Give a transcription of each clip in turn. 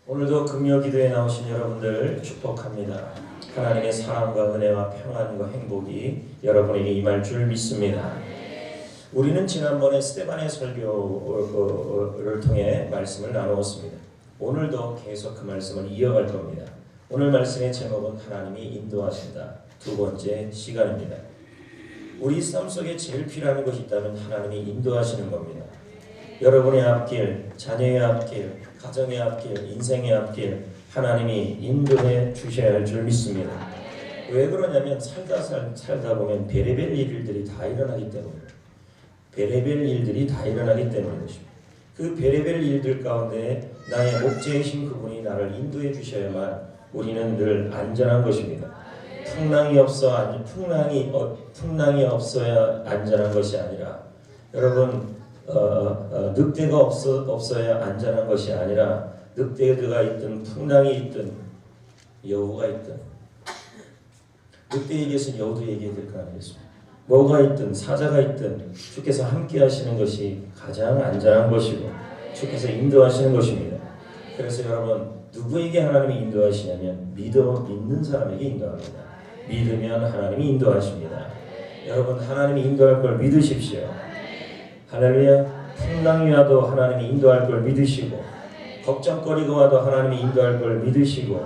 오늘도 금요기도에 나오신 여러분들 축복합니다. 하나님의 사랑과 은혜와 평안과 행복이 여러분에게 임할 줄 믿습니다. 우리는 지난번에 스데반의 설교를 통해 말씀을 나누었습니다. 오늘도 계속 그 말씀을 이어갈 겁니다. 오늘 말씀의 제목은 하나님이 인도하신다. 두 번째 시간입니다. 우리 삶 속에 제일 필요한 것이 있다면 하나님이 인도하시는 겁니다. 여러분의 앞길, 자녀의 앞길, 가정의 앞길, 인생의 앞길 하나님이 인도해 주셔야 할 줄 믿습니다. 왜 그러냐면 살다 보면 별의별 일들이 다 일어나기 때문에 별의별 일들이 다 일어나기 때문인 것입니다. 그 별의별 일들 가운데 나의 목자이신 그분이 나를 인도해 주셔야만 우리는 늘 안전한 것입니다. 풍랑이 없어야 안전한 것이 아니라 여러분 늑대가 없어야 안전한 것이 아니라 늑대가 있든 풍랑이 있든 여우가 있든 늑대 얘기에서는 여우도 얘기해야 될 거 아니겠습니까? 뭐가 있든 사자가 있든 주께서 함께 하시는 것이 가장 안전한 것이고 주께서 인도하시는 것입니다. 그래서 여러분 누구에게 하나님이 인도하시냐면 믿는 사람에게 인도합니다. 믿으면 하나님이 인도하십니다. 여러분 하나님이 인도할 걸 믿으십시오. 할렐루야. 풍랑이 와도 하나님이 인도할 걸 믿으시고 걱정거리가 와도 하나님이 인도할 걸 믿으시고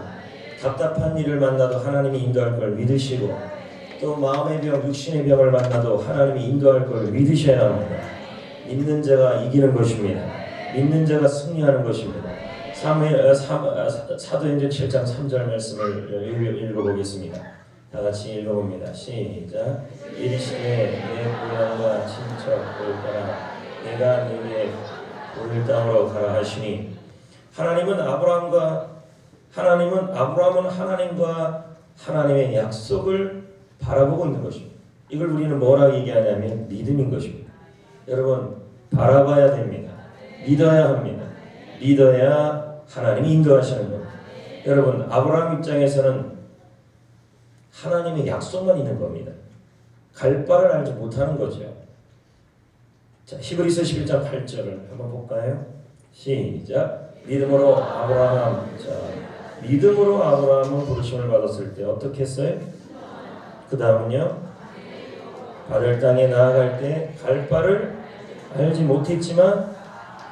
답답한 일을 만나도 하나님이 인도할 걸 믿으시고 또 마음의 병, 육신의 병을 만나도 하나님이 인도할 걸 믿으셔야 합니다. 믿는 자가 이기는 것입니다. 믿는 자가 승리하는 것입니다. 사도행전 7장 3절 말씀을 읽어보겠습니다. 다 같이 읽어봅니다. 시작. 이르시되 내 고향과 친척 올까라 내가 너희의 올 땅으로 가라 하시니 하나님은 하나님과 하나님의 약속을 바라보고 있는 것입니다. 이걸 우리는 뭐라고 얘기하냐면 믿음인 것입니다. 여러분 바라봐야 됩니다. 믿어야 합니다. 믿어야 하나님이 인도하시는 겁니다. 여러분 아브라함 입장에서는 하나님의 약속만 있는 겁니다. 갈 바를 알지 못하는 거죠. 자, 히브리서 11장 8절을 한번 볼까요? 시작. 믿음으로 아브라함은 부르심을 받았을 때 어떻게 했어요? 그 다음은요. 받을 땅에 나아갈 때 갈 바를 알지 못했지만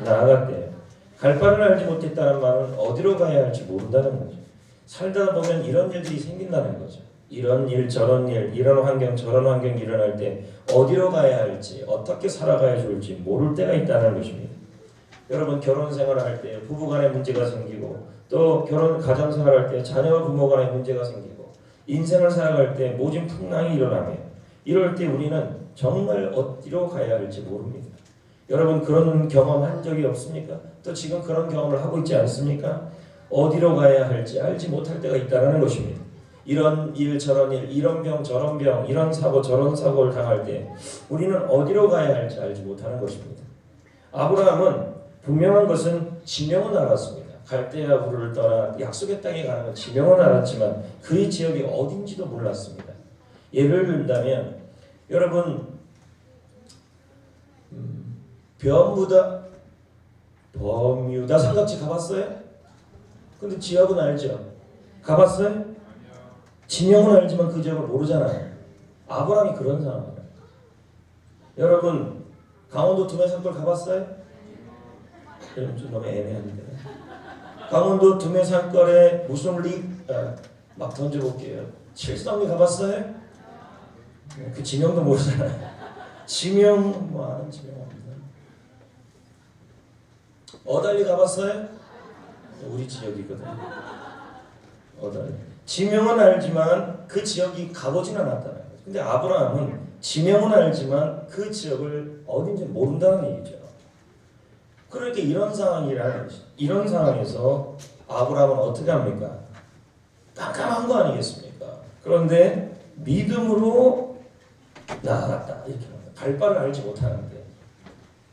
나아갔대요. 갈 바를 알지 못했다는 말은 어디로 가야 할지 모른다는 거죠. 살다 보면 이런 일들이 생긴다는 거죠. 이런 일 저런 일 이런 환경 저런 환경이 일어날 때 어디로 가야 할지 어떻게 살아가야 좋을지 모를 때가 있다는 것입니다. 여러분 결혼 생활할 때 부부간에 문제가 생기고 또 가정 생활할 때 자녀와 부모간에 문제가 생기고 인생을 살아갈 때 모진 풍랑이 일어나며 이럴 때 우리는 정말 어디로 가야 할지 모릅니다. 여러분 그런 경험한 적이 없습니까? 또 지금 그런 경험을 하고 있지 않습니까? 어디로 가야 할지 알지 못할 때가 있다는 것입니다. 이런 일 저런 일 이런 병 저런 병 이런 사고 저런 사고를 당할 때 우리는 어디로 가야 할지 알지 못하는 것입니다. 아브라함은 분명한 것은 지명은 알았습니다. 갈대아우르를 떠나 약속의 땅에 가는 건 지명은 알았지만 그의 지역이 어딘지도 몰랐습니다. 예를 들자면 여러분 버뮤다 삼각지 가봤어요? 근데 지역은 알죠? 가봤어요? 지명은 알지만 그 지역을 모르잖아요. 아브라함이 그런 사람이에요. 여러분 강원도 두메산골 가봤어요? 좀 너무 애매한데. 강원도 두메산골에 무슨 막 던져볼게요. 칠성리 가봤어요? 그 지명도 모르잖아요. 지명 뭐 아는 지명 없나? 어달리 가봤어요? 우리 지역이거든. 어달리. 지명은 알지만 그 지역이 가보진 않았다는 거죠. 근데 아브라함은 지명은 알지만 그 지역을 어딘지 모른다는 얘기죠. 그러니까 이런 상황이라는 거죠. 이런 상황에서 아브라함은 어떻게 합니까? 깜깜한 거 아니겠습니까? 그런데 믿음으로 나아갔다. 이렇게 합니다. 갈 바를 알지 못하는데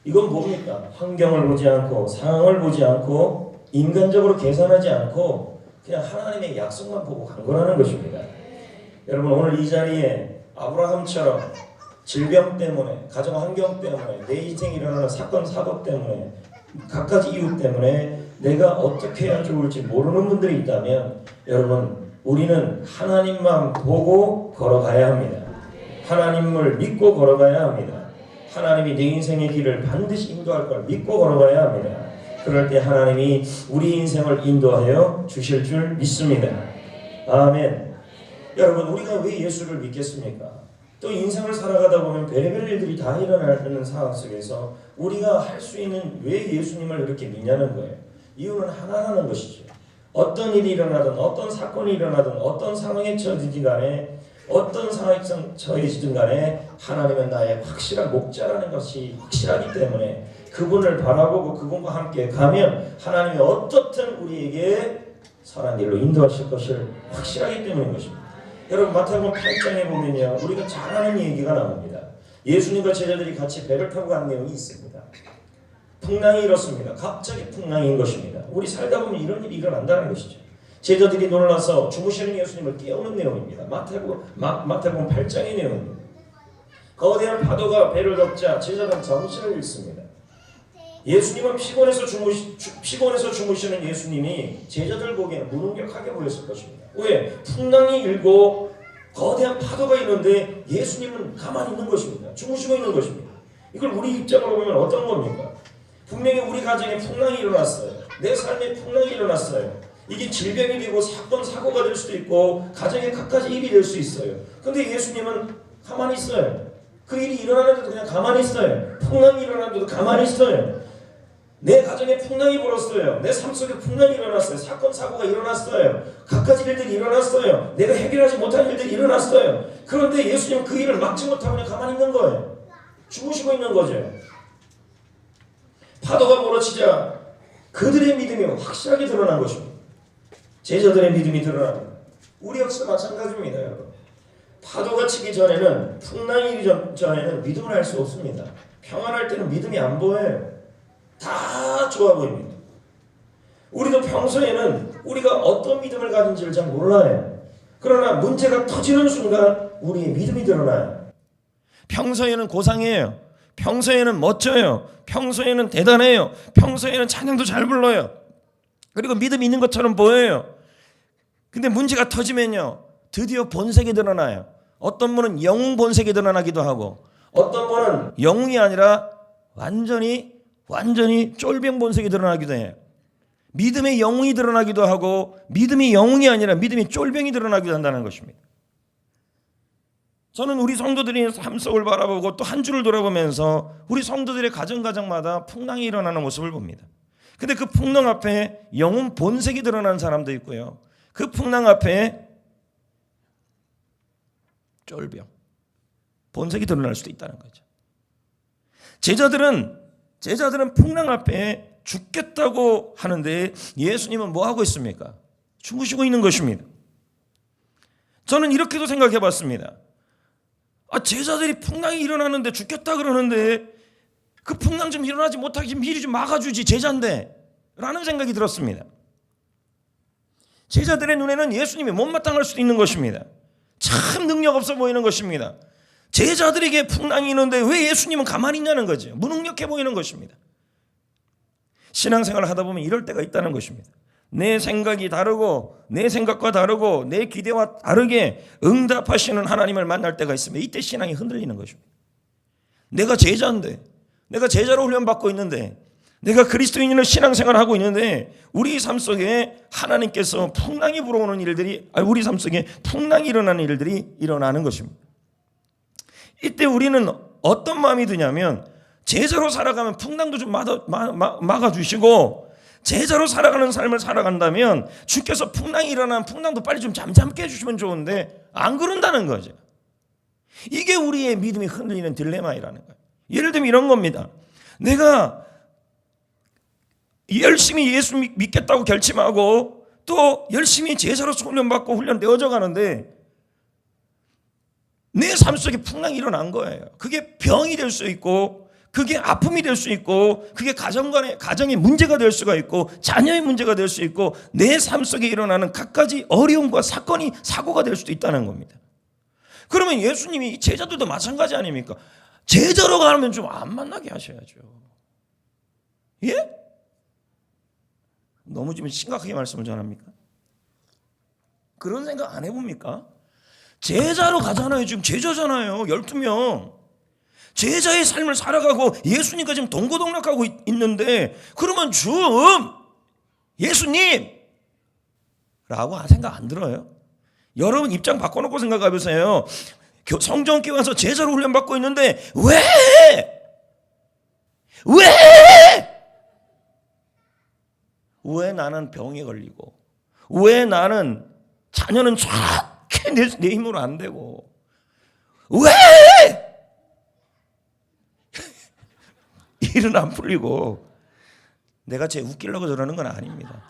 이건 뭡니까? 환경을 보지 않고 상황을 보지 않고 인간적으로 계산하지 않고 그냥 하나님의 약속만 보고 간 거라는 것입니다. 여러분 오늘 이 자리에 아브라함처럼 질병 때문에 가정 환경 때문에 내 인생에 일어나는 사건 사고 때문에 갖가지 이유 때문에 내가 어떻게 해야 좋을지 모르는 분들이 있다면 여러분 우리는 하나님만 보고 걸어가야 합니다. 하나님을 믿고 걸어가야 합니다. 하나님이 내 인생의 길을 반드시 인도할 걸 믿고 걸어가야 합니다. 그럴 때 하나님이 우리 인생을 인도하여 주실 줄 믿습니다. 아멘. 여러분 우리가 왜 예수를 믿겠습니까? 또 인생을 살아가다 보면 별의별 일들이 다 일어나는 상황 속에서 우리가 할 수 있는 왜 예수님을 이렇게 믿냐는 거예요. 이유는 하나라는 것이죠. 어떤 일이 일어나든 어떤 사건이 일어나든 어떤 상황에 처해지든 간에 어떤 상황에 처해지든 간에 하나님은 나의 확실한 목자라는 것이 확실하기 때문에 그분을 바라보고 그분과 함께 가면 하나님이 어떻든 우리에게 선한 길로 인도하실 것을 확실하기 때문인 것입니다. 여러분 마태복음 8장에 보면요 우리가 잘 아는 얘기가 나옵니다. 예수님과 제자들이 같이 배를 타고 간 내용이 있습니다. 풍랑이 일었습니다. 갑자기 풍랑인 것입니다. 우리 살다 보면 이런 일이 일어난다는 것이죠. 제자들이 놀라서 주무시는 예수님을 깨우는 내용입니다. 마태복음 8장의 내용입니다. 거대한 파도가 배를 덮자 제자들은 정신을 잃습니다. 예수님은 피곤해서 주무시는 예수님이 제자들 보기에는 무능력하게 보였을 것입니다. 왜? 풍랑이 일고 거대한 파도가 있는데 예수님은 가만히 있는 것입니다. 주무시고 있는 것입니다. 이걸 우리 입장으로 보면 어떤 겁니까? 분명히 우리 가정에 풍랑이 일어났어요. 내 삶에 풍랑이 일어났어요. 이게 질병이 되고 사건 사고가 될 수도 있고 가정에 갖가지 일이 될 수 있어요. 근데 예수님은 가만히 있어요. 그 일이 일어나는데도 그냥 가만히 있어요. 풍랑이 일어나는데도 가만히 있어요. 내 가정에 풍랑이 불었어요. 내 삶 속에 풍랑이 일어났어요. 사건 사고가 일어났어요. 갖가지 일들이 일어났어요. 내가 해결하지 못한 일들이 일어났어요. 그런데 예수님은 그 일을 막지 못하고 그냥 가만히 있는 거예요. 주무시고 있는 거죠. 파도가 몰아치자 그들의 믿음이 확실하게 드러난 것입니다. 제자들의 믿음이 드러납니다. 우리 역시도 마찬가지입니다. 여러분. 파도가 치기 전에는 풍랑이 일기 전에는 믿음을 할 수 없습니다. 평안할 때는 믿음이 안 보여요. 다 좋아 보입니다. 우리도 평소에는 우리가 어떤 믿음을 가진지를 잘 몰라요. 그러나 문제가 터지는 순간 우리의 믿음이 드러나요. 평소에는 고상해요. 평소에는 멋져요. 평소에는 대단해요. 평소에는 찬양도 잘 불러요. 그리고 믿음이 있는 것처럼 보여요. 근데 문제가 터지면요 드디어 본색이 드러나요. 어떤 분은 영웅 본색이 드러나기도 하고 어떤 분은 영웅이 아니라 완전히 쫄병 본색이 드러나기도 해요. 믿음의 영웅이 드러나기도 하고 믿음이 영웅이 아니라 믿음이 쫄병이 드러나기도 한다는 것입니다. 저는 우리 성도들이 삶 속을 바라보고 또 한 주를 돌아보면서 우리 성도들의 가정마다 풍랑이 일어나는 모습을 봅니다. 근데 그 풍랑 앞에 영웅 본색이 드러나는 사람도 있고요. 그 풍랑 앞에 쫄병 본색이 드러날 수도 있다는 거죠. 제자들은 풍랑 앞에 죽겠다고 하는데 예수님은 뭐 하고 있습니까? 주무시고 있는 것입니다. 저는 이렇게도 생각해 봤습니다. 제자들이 풍랑이 일어나는데 죽겠다 그러는데 그 풍랑 좀 일어나지 못하게 미리 좀 막아주지 제자인데 라는 생각이 들었습니다. 제자들의 눈에는 예수님이 못마땅할 수도 있는 것입니다. 참 능력 없어 보이는 것입니다. 제자들에게 풍랑이 있는데 왜 예수님은 가만히 있냐는 거죠. 무능력해 보이는 것입니다. 신앙생활을 하다 보면 이럴 때가 있다는 것입니다. 내 생각이 다르고 내 생각과 다르고 내 기대와 다르게 응답하시는 하나님을 만날 때가 있으면 이때 신앙이 흔들리는 것입니다. 내가 제자인데 내가 제자로 훈련받고 있는데 내가 그리스도인으로 신앙생활을 하고 있는데 우리 삶 속에 하나님께서 풍랑이 불어오는 일들이 우리 삶 속에 풍랑이 일어나는 일들이 일어나는 것입니다. 이때 우리는 어떤 마음이 드냐면 제자로 살아가면 풍랑도 좀 막아주시고 제자로 살아가는 삶을 살아간다면 주께서 풍랑이 일어나면 풍랑도 빨리 좀 잠잠게 해주시면 좋은데 안 그런다는 거죠. 이게 우리의 믿음이 흔들리는 딜레마이라는 거예요. 예를 들면 이런 겁니다. 내가 열심히 예수 믿겠다고 결심하고 또 열심히 제자로서 훈련받고 훈련되어져 가는데 내 삶 속에 풍랑이 일어난 거예요. 그게 병이 될 수 있고 그게 아픔이 될 수 있고 그게 가정의 문제가 될 수가 있고 자녀의 문제가 될 수 있고 내 삶 속에 일어나는 갖가지 어려움과 사고가 될 수도 있다는 겁니다. 그러면 예수님이 제자들도 마찬가지 아닙니까? 제자로 가면 좀 안 만나게 하셔야죠. 예? 너무 좀 심각하게 말씀을 전합니까? 그런 생각 안 해봅니까? 제자로 가잖아요. 지금 제자잖아요. 12명. 제자의 삶을 살아가고 예수님과 지금 동고동락하고 있는데 그러면 좀 예수님 라고 생각 안 들어요? 여러분 입장 바꿔놓고 생각해보세요. 성전교회 와서 제자로 훈련받고 있는데 왜 나는 병에 걸리고 왜 나는 자녀는 정확히 내 힘으로 안 되고 왜 일은 안 풀리고 내가 쟤 웃기려고 저러는 건 아닙니다.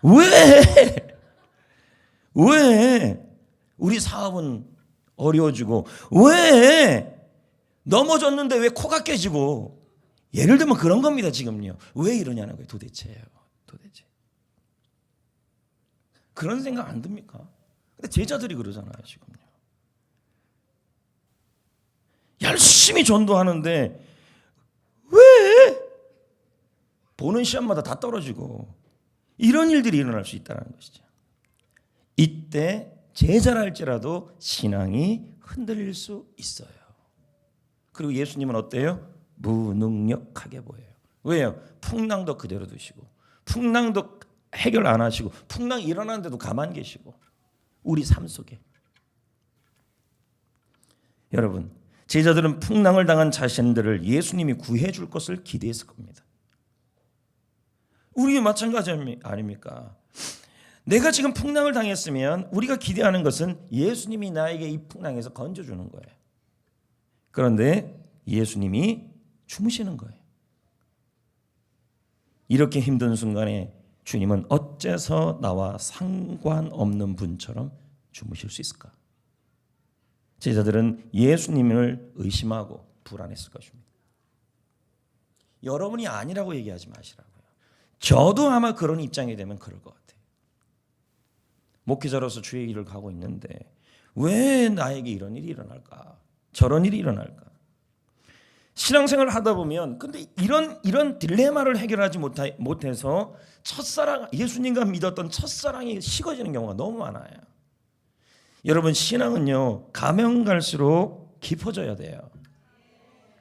왜 우리 사업은 어려워지고 왜 넘어졌는데 왜 코가 깨지고 예를 들면 그런 겁니다. 지금요. 왜 이러냐는 거예요. 도대체 그런 생각 안 듭니까? 근데 제자들이 그러잖아요. 지금요. 열심히 전도하는데 왜 보는 시험마다 다 떨어지고 이런 일들이 일어날 수 있다는 것이죠. 이때 제자랄지라도 신앙이 흔들릴 수 있어요. 그리고 예수님은 어때요? 무능력하게 보여요. 왜요? 풍랑도 그대로 두시고 풍랑도 해결 안 하시고 풍랑이 일어나는데도 가만히 계시고 우리 삶 속에 여러분 제자들은 풍랑을 당한 자신들을 예수님이 구해 줄 것을 기대했을 겁니다. 우리 마찬가지 아닙니까? 내가 지금 풍랑을 당했으면 우리가 기대하는 것은 예수님이 나에게 이 풍랑에서 건져주는 거예요. 그런데 예수님이 주무시는 거예요. 이렇게 힘든 순간에 주님은 어째서 나와 상관없는 분처럼 주무실 수 있을까? 제자들은 예수님을 의심하고 불안했을 것입니다. 여러분이 아니라고 얘기하지 마시라고요. 저도 아마 그런 입장이 되면 그럴 것 같아요. 목회자로서 주의 길을 가고 있는데 왜 나에게 이런 일이 일어날까? 저런 일이 일어날까? 신앙생활을 하다 보면 근데 이런 딜레마를 해결하지 못해서 첫사랑 예수님과 믿었던 첫사랑이 식어지는 경우가 너무 많아요. 여러분 신앙은요 가면 갈수록 깊어져야 돼요.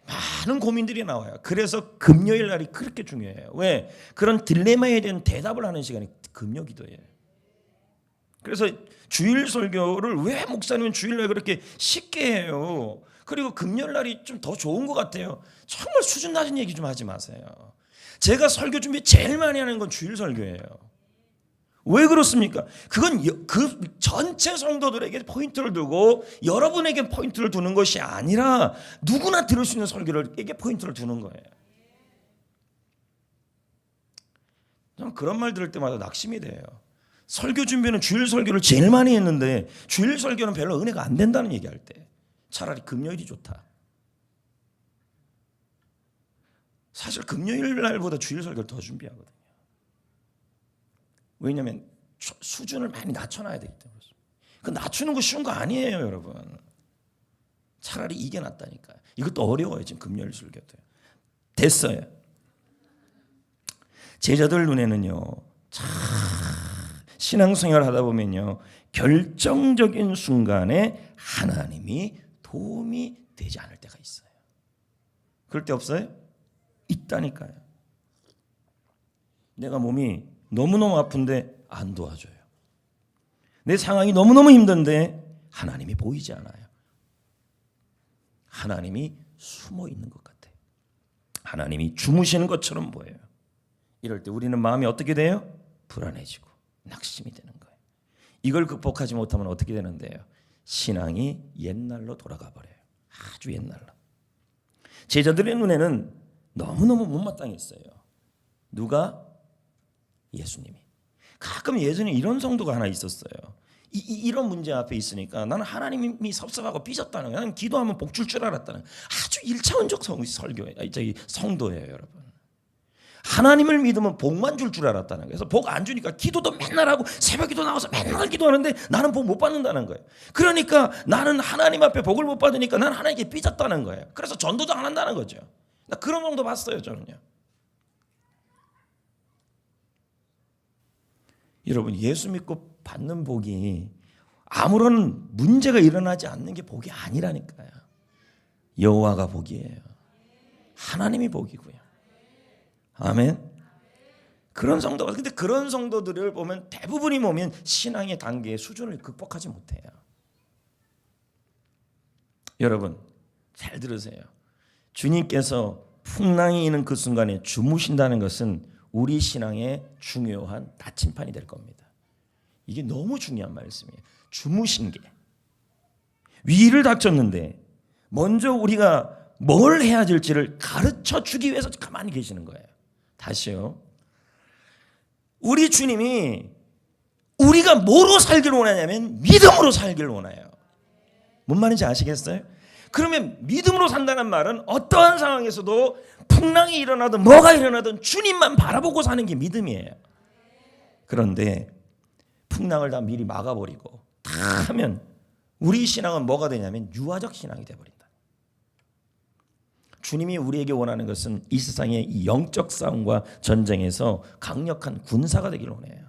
많은 고민들이 나와요. 그래서 금요일 날이 그렇게 중요해요. 왜? 그런 딜레마에 대한 대답을 하는 시간이 금요 기도예요. 그래서 주일 설교를 왜 목사님은 주일날 그렇게 쉽게 해요? 그리고 금요일 날이 좀 더 좋은 것 같아요. 정말 수준 낮은 얘기 좀 하지 마세요. 제가 설교 준비 제일 많이 하는 건 주일 설교예요. 왜 그렇습니까? 그건 그 전체 성도들에게 포인트를 두고 여러분에게 포인트를 두는 것이 아니라 누구나 들을 수 있는 설교에게 포인트를 두는 거예요. 저는 그런 말 들을 때마다 낙심이 돼요. 설교 준비는 주일 설교를 제일 많이 했는데 주일 설교는 별로 은혜가 안 된다는 얘기할 때 차라리 금요일이 좋다. 사실 금요일 날보다 주일 설교를 더 준비하거든요. 왜냐하면 수준을 많이 낮춰놔야 되기 때문에. 그 낮추는 거 쉬운 거 아니에요, 여러분. 차라리 이게 낫다니까요. 이것도 어려워요, 지금 금요일 설교도. 됐어요. 제자들 눈에는요, 신앙생활 하다 보면요, 결정적인 순간에 하나님이 도움이 되지 않을 때가 있어요. 그럴 때 없어요? 있다니까요. 내가 몸이 너무너무 아픈데 안 도와줘요. 내 상황이 너무너무 힘든데 하나님이 보이지 않아요. 하나님이 숨어 있는 것 같아요. 하나님이 주무시는 것처럼 보여요. 이럴 때 우리는 마음이 어떻게 돼요? 불안해지고 낙심이 되는 거예요. 이걸 극복하지 못하면 어떻게 되는데요? 신앙이 옛날로 돌아가 버려요. 아주 옛날로. 제자들의 눈에는 너무너무 못마땅했어요. 누가? 예수님이. 가끔 예전에 이런 성도가 하나 있었어요. 이런 문제 앞에 있으니까 나는 하나님이 섭섭하고 삐졌다는 거예요. 나는 기도하면 복 줄 줄 알았다는 거예요. 아주 일차원적 성도예요, 여러분. 하나님을 믿으면 복만 줄 줄 알았다는 거예요. 그래서 복 안 주니까 기도도 맨날 하고 새벽기도 나와서 맨날 기도하는데 나는 복 못 받는다는 거예요. 그러니까 나는 하나님 앞에 복을 못 받으니까 나는 하나님께 삐졌다는 거예요. 그래서 전도도 안 한다는 거죠. 나 그런 정도 봤어요, 저는요. 여러분 예수 믿고 받는 복이 아무런 문제가 일어나지 않는 게 복이 아니라니까요. 여호와가 복이에요. 하나님이 복이고요. 아멘. 그런 성도가 근데 그런 성도들을 보면 대부분이 보면 신앙의 단계의 수준을 극복하지 못해요. 여러분 잘 들으세요. 주님께서 풍랑이 있는 그 순간에 주무신다는 것은 우리 신앙의 중요한 나침판이 될 겁니다. 이게 너무 중요한 말씀이에요. 주무신 게 위기를 닥쳤는데 먼저 우리가 뭘 해야 될지를 가르쳐 주기 위해서 가만히 계시는 거예요. 다시요. 우리 주님이 우리가 뭐로 살기를 원하냐면 믿음으로 살기를 원해요. 뭔 말인지 아시겠어요? 그러면 믿음으로 산다는 말은 어떠한 상황에서도 풍랑이 일어나든 뭐가 일어나든 주님만 바라보고 사는 게 믿음이에요. 그런데 풍랑을 다 미리 막아버리고 다 하면 우리 신앙은 뭐가 되냐면 유아적 신앙이 돼버린다. 주님이 우리에게 원하는 것은 이 세상의 이 영적 싸움과 전쟁에서 강력한 군사가 되기를 원해요.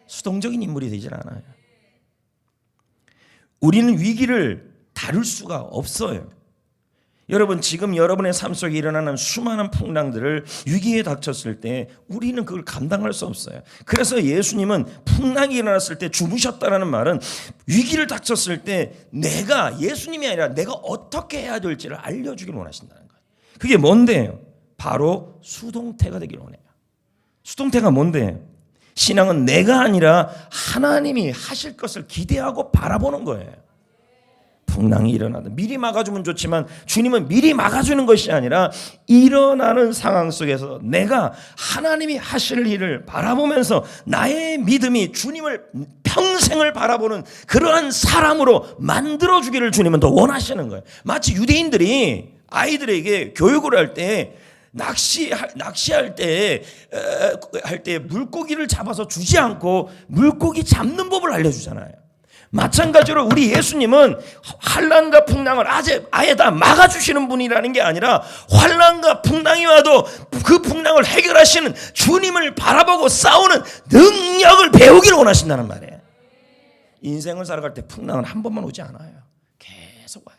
수동적인 인물이 되질 않아요. 우리는 위기를 다룰 수가 없어요. 여러분 지금 여러분의 삶 속에 일어나는 수많은 풍랑들을 위기에 닥쳤을 때 우리는 그걸 감당할 수 없어요. 그래서 예수님은 풍랑이 일어났을 때 주무셨다라는 말은 위기를 닥쳤을 때 내가 예수님이 아니라 내가 어떻게 해야 될지를 알려주기를 원하신다는 거예요. 그게 뭔데요? 바로 수동태가 되기를 원해요. 수동태가 뭔데요? 신앙은 내가 아니라 하나님이 하실 것을 기대하고 바라보는 거예요. 풍랑이 일어나든 미리 막아주면 좋지만 주님은 미리 막아주는 것이 아니라 일어나는 상황 속에서 내가 하나님이 하실 일을 바라보면서 나의 믿음이 주님을 평생을 바라보는 그러한 사람으로 만들어주기를 주님은 더 원하시는 거예요. 마치 유대인들이 아이들에게 교육을 할 때 낚시할 때 물고기를 잡아서 주지 않고 물고기 잡는 법을 알려주잖아요. 마찬가지로 우리 예수님은 환난과 풍랑을 아예 다 막아주시는 분이라는 게 아니라 환난과 풍랑이 와도 그 풍랑을 해결하시는 주님을 바라보고 싸우는 능력을 배우기를 원하신다는 말이에요. 인생을 살아갈 때 풍랑은 한 번만 오지 않아요. 계속 와요.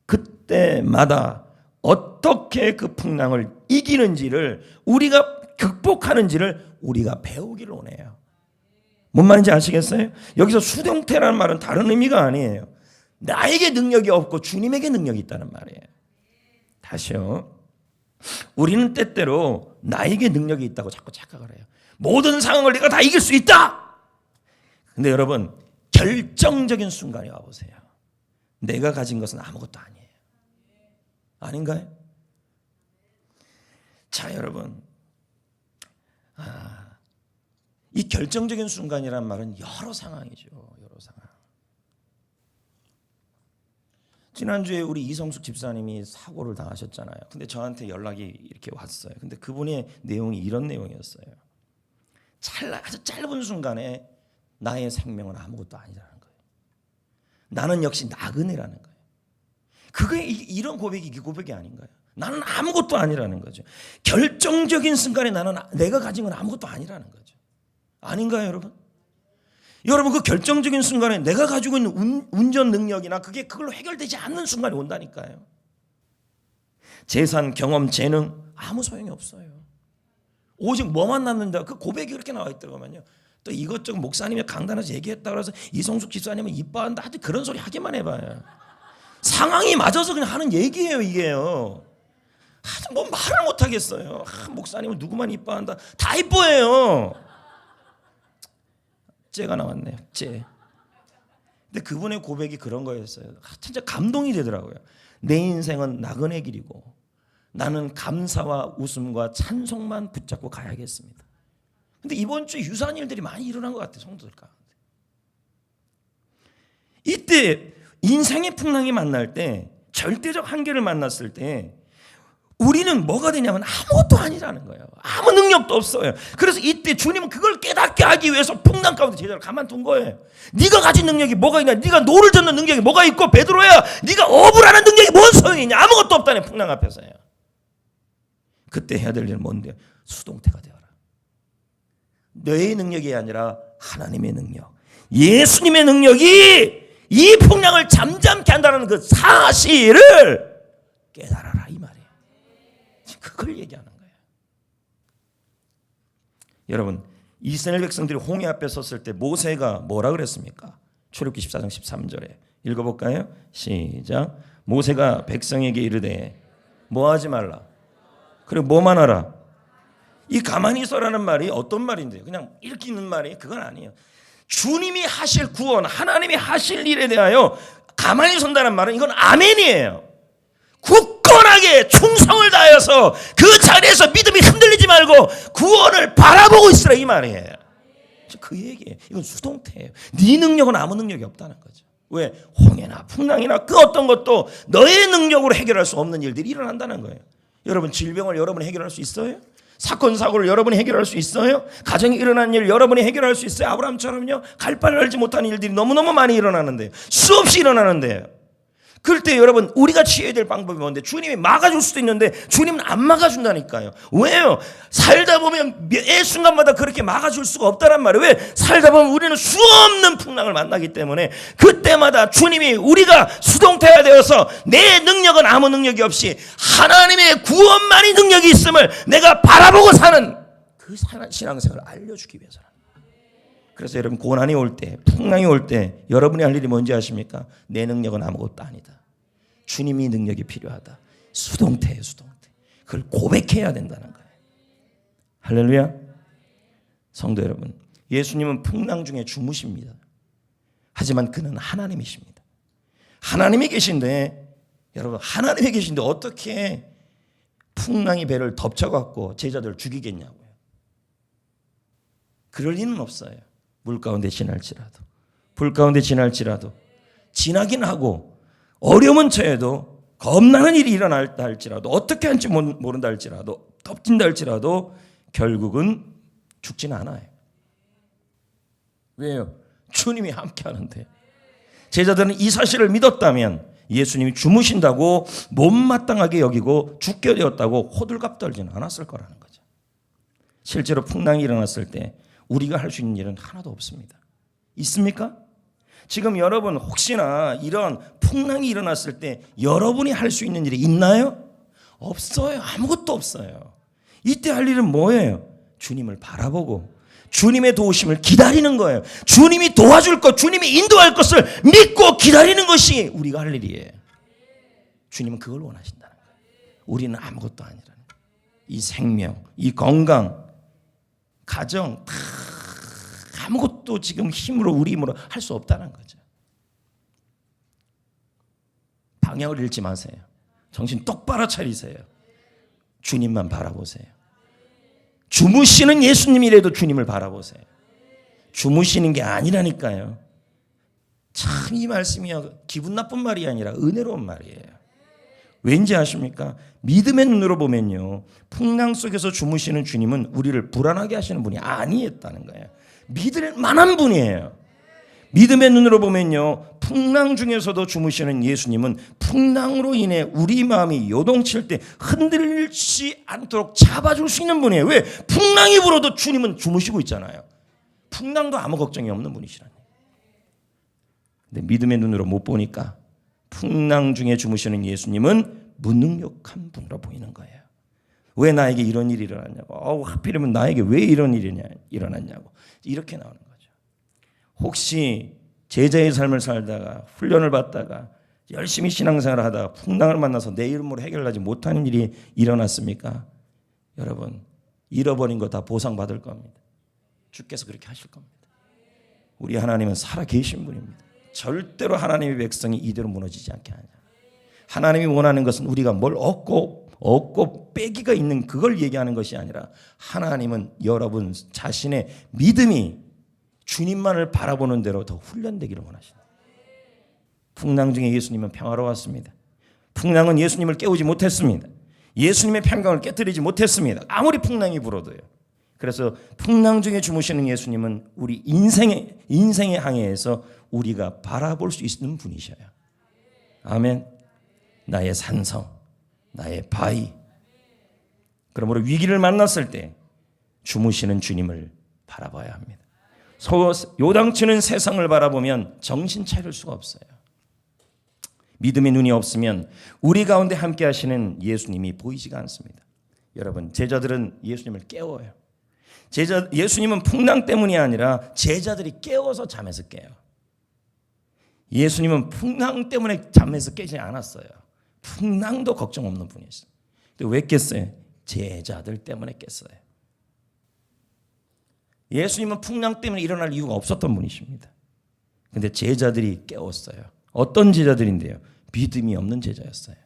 그때마다 어떻게 그 풍랑을 이기는지를 우리가 극복하는지를 우리가 배우기를 원해요. 뭔 말인지 아시겠어요? 여기서 수동태라는 말은 다른 의미가 아니에요. 나에게 능력이 없고 주님에게 능력이 있다는 말이에요. 다시요. 우리는 때때로 나에게 능력이 있다고 자꾸 착각을 해요. 모든 상황을 내가 다 이길 수 있다. 근데 여러분 결정적인 순간에 와보세요. 내가 가진 것은 아무것도 아니에요. 아닌가요? 자 여러분 이 결정적인 순간이란 말은 여러 상황이죠. 여러 상황. 지난주에 우리 이성숙 집사님이 사고를 당하셨잖아요. 근데 저한테 연락이 이렇게 왔어요. 근데 그분의 내용이 이런 내용이었어요. 아주 짧은 순간에 나의 생명은 아무것도 아니라는 거예요. 나는 역시 나그네라는 거예요. 그게 이런 고백이 이 고백이 아닌가요? 나는 아무것도 아니라는 거죠. 결정적인 순간에 나는 내가 가진 건 아무것도 아니라는 거죠. 아닌가요, 여러분? 여러분 그 결정적인 순간에 내가 가지고 있는 운전 능력이나 그걸로 해결되지 않는 순간이 온다니까요. 재산, 경험, 재능 아무 소용이 없어요. 오직 뭐만 남는다. 그 고백이 그렇게 나와 있더라고요. 또 이것저것 목사님이 강단에서 얘기했다 그래서 이성숙 집사님은 이뻐한다. 하여튼 그런 소리 하기만 해봐요. 상황이 맞아서 그냥 하는 얘기예요, 이게요. 하여튼 뭐 말을 못 하겠어요. 목사님은 누구만 이뻐한다. 다 이뻐해요. 째가 나왔네요. 째. 근데 그분의 고백이 그런 거였어요. 진짜 감동이 되더라고요. 내 인생은 나그네 길이고 나는 감사와 웃음과 찬송만 붙잡고 가야겠습니다. 근데 이번 주에 유사한 일들이 많이 일어난 것 같아요. 성도들 가운데. 이때 인생의 풍랑이 만날 때 절대적 한계를 만났을 때 우리는 뭐가 되냐면 아무것도 아니라는 거예요. 아무 능력도 없어요. 그래서 이때 주님은 그걸 깨닫게 하기 위해서 풍랑 가운데 제자를 가만둔 거예요. 네가 가진 능력이 뭐가 있냐? 네가 노를 젓는 능력이 뭐가 있고 베드로야 네가 업을 하는 능력이 뭔 소용이 있냐? 아무것도 없다네 풍랑 앞에서요. 그때 해야 될 일은 뭔데요? 수동태가 되어라. 너의 능력이 아니라 하나님의 능력, 예수님의 능력이 이 풍랑을 잠잠케 한다는 그 사실을 깨달아라 이 말이에요. 그걸 얘기하는 거예요. 여러분, 이스라엘 백성들이 홍해 앞에 섰을 때 모세가 뭐라 그랬습니까? 출애굽기 14장 13절에 읽어볼까요? 시작. 모세가 백성에게 이르되 뭐 하지 말라. 그리고 뭐만 하라. 이 가만히 있어라는 말이 어떤 말인데요? 그냥 이렇게 있는 말이 그건 아니에요. 주님이 하실 구원, 하나님이 하실 일에 대하여 가만히 선다는 말은 이건 아멘이에요. 굳건하게 충성을 다해서 그 자리에서 믿음이 흔들리지 말고 구원을 바라보고 있으라 이 말이에요. 그 얘기예요. 이건 수동태예요. 네 능력은 아무 능력이 없다는 거죠. 왜? 홍해나 풍랑이나 그 어떤 것도 너의 능력으로 해결할 수 없는 일들이 일어난다는 거예요. 여러분, 질병을 여러분이 해결할 수 있어요? 사건 사고를 여러분이 해결할 수 있어요? 가정에 일어난 일 여러분이 해결할 수 있어요? 아브라함처럼요. 갈 바를 알지 못하는 일들이 너무너무 많이 일어나는데요. 수없이 일어나는데요. 그럴 때 여러분, 우리가 취해야 될 방법이 뭔데? 주님이 막아줄 수도 있는데 주님은 안 막아준다니까요. 왜요? 살다 보면 매 순간마다 그렇게 막아줄 수가 없다란 말이에요. 왜? 살다 보면 우리는 수없는 풍랑을 만나기 때문에 그때마다 주님이 우리가 수동태가 되어서 내 능력은 아무 능력이 없이 하나님의 구원만이 능력이 있음을 내가 바라보고 사는 그 신앙생활을 알려주기 위해서는. 그래서 여러분, 고난이 올 때, 풍랑이 올 때 여러분이 할 일이 뭔지 아십니까? 내 능력은 아무것도 아니다. 주님이 능력이 필요하다. 수동태예요, 수동태. 그걸 고백해야 된다는 거예요. 할렐루야. 성도 여러분, 예수님은 풍랑 중에 주무십니다. 하지만 그는 하나님이십니다. 하나님이 계신데, 여러분, 하나님이 계신데 어떻게 풍랑이 배를 덮쳐갖고 제자들을 죽이겠냐고요. 그럴 리는 없어요. 물 가운데 지날지라도, 불 가운데 지날지라도, 지나긴 하고 어려움은 처해도, 겁나는 일이 일어날다 할지라도, 어떻게 할지 모른다 할지라도, 덮친다 할지라도 결국은 죽진 않아요. 왜요? 주님이 함께 하는데. 제자들은 이 사실을 믿었다면 예수님이 주무신다고 못마땅하게 여기고 죽게 되었다고 호들갑 떨지는 않았을 거라는 거죠. 실제로 풍랑이 일어났을 때 우리가 할 수 있는 일은 하나도 없습니다. 있습니까? 지금 여러분, 혹시나 이런 풍랑이 일어났을 때 여러분이 할 수 있는 일이 있나요? 없어요. 아무것도 없어요. 이때 할 일은 뭐예요? 주님을 바라보고 주님의 도우심을 기다리는 거예요. 주님이 도와줄 것, 주님이 인도할 것을 믿고 기다리는 것이 우리가 할 일이에요. 주님은 그걸 원하신다는 거예요. 우리는 아무것도 아니라는 거예요. 이 생명, 이 건강, 가정 다 아무것도 지금 힘으로, 우리 힘으로 할 수 없다는 거죠. 방향을 잃지 마세요. 정신 똑바로 차리세요. 주님만 바라보세요. 주무시는 예수님이라도 주님을 바라보세요. 주무시는 게 아니라니까요. 참 이 말씀이 기분 나쁜 말이 아니라 은혜로운 말이에요. 왠지 아십니까? 믿음의 눈으로 보면요, 풍랑 속에서 주무시는 주님은 우리를 불안하게 하시는 분이 아니었다는 거예요. 믿을 만한 분이에요. 믿음의 눈으로 보면요, 풍랑 중에서도 주무시는 예수님은 풍랑으로 인해 우리 마음이 요동칠 때 흔들리지 않도록 잡아줄 수 있는 분이에요. 왜? 풍랑이 불어도 주님은 주무시고 있잖아요. 풍랑도 아무 걱정이 없는 분이시라니. 근데 믿음의 눈으로 못 보니까 풍랑 중에 주무시는 예수님은 무능력한 분으로 보이는 거예요. 왜 나에게 이런 일이 일어났냐고. 하필이면 나에게 왜 이런 일이 일어났냐고. 이렇게 나오는 거죠. 혹시 제자의 삶을 살다가 훈련을 받다가 열심히 신앙생활을 하다가 풍랑을 만나서 내 이름으로 해결하지 못하는 일이 일어났습니까? 여러분, 잃어버린 거 다 보상받을 겁니다. 주께서 그렇게 하실 겁니다. 우리 하나님은 살아계신 분입니다. 절대로 하나님의 백성이 이대로 무너지지 않게 하냐. 하나님이 원하는 것은 우리가 뭘 얻고 빼기가 있는 그걸 얘기하는 것이 아니라 하나님은 여러분 자신의 믿음이 주님만을 바라보는 대로 더 훈련되기를 원하십니다. 풍랑 중에 예수님은 평화로웠습니다. 풍랑은 예수님을 깨우지 못했습니다. 예수님의 평강을 깨뜨리지 못했습니다. 아무리 풍랑이 불어도요. 그래서 풍랑 중에 주무시는 예수님은 우리 인생의 항해에서 우리가 바라볼 수 있는 분이셔요. 아멘. 나의 산성, 나의 바위. 그러므로 위기를 만났을 때 주무시는 주님을 바라봐야 합니다. 요당치는 세상을 바라보면 정신 차릴 수가 없어요. 믿음의 눈이 없으면 우리 가운데 함께 하시는 예수님이 보이지가 않습니다. 여러분, 제자들은 예수님을 깨워요. 예수님은 풍랑 때문이 아니라 제자들이 깨워서 잠에서 깨요. 예수님은 풍랑 때문에 잠에서 깨지 않았어요. 풍랑도 걱정 없는 분이었어요. 근데 왜 깼어요? 제자들 때문에 깼어요. 예수님은 풍랑 때문에 일어날 이유가 없었던 분이십니다. 근데 제자들이 깨웠어요. 어떤 제자들인데요? 믿음이 없는 제자였어요.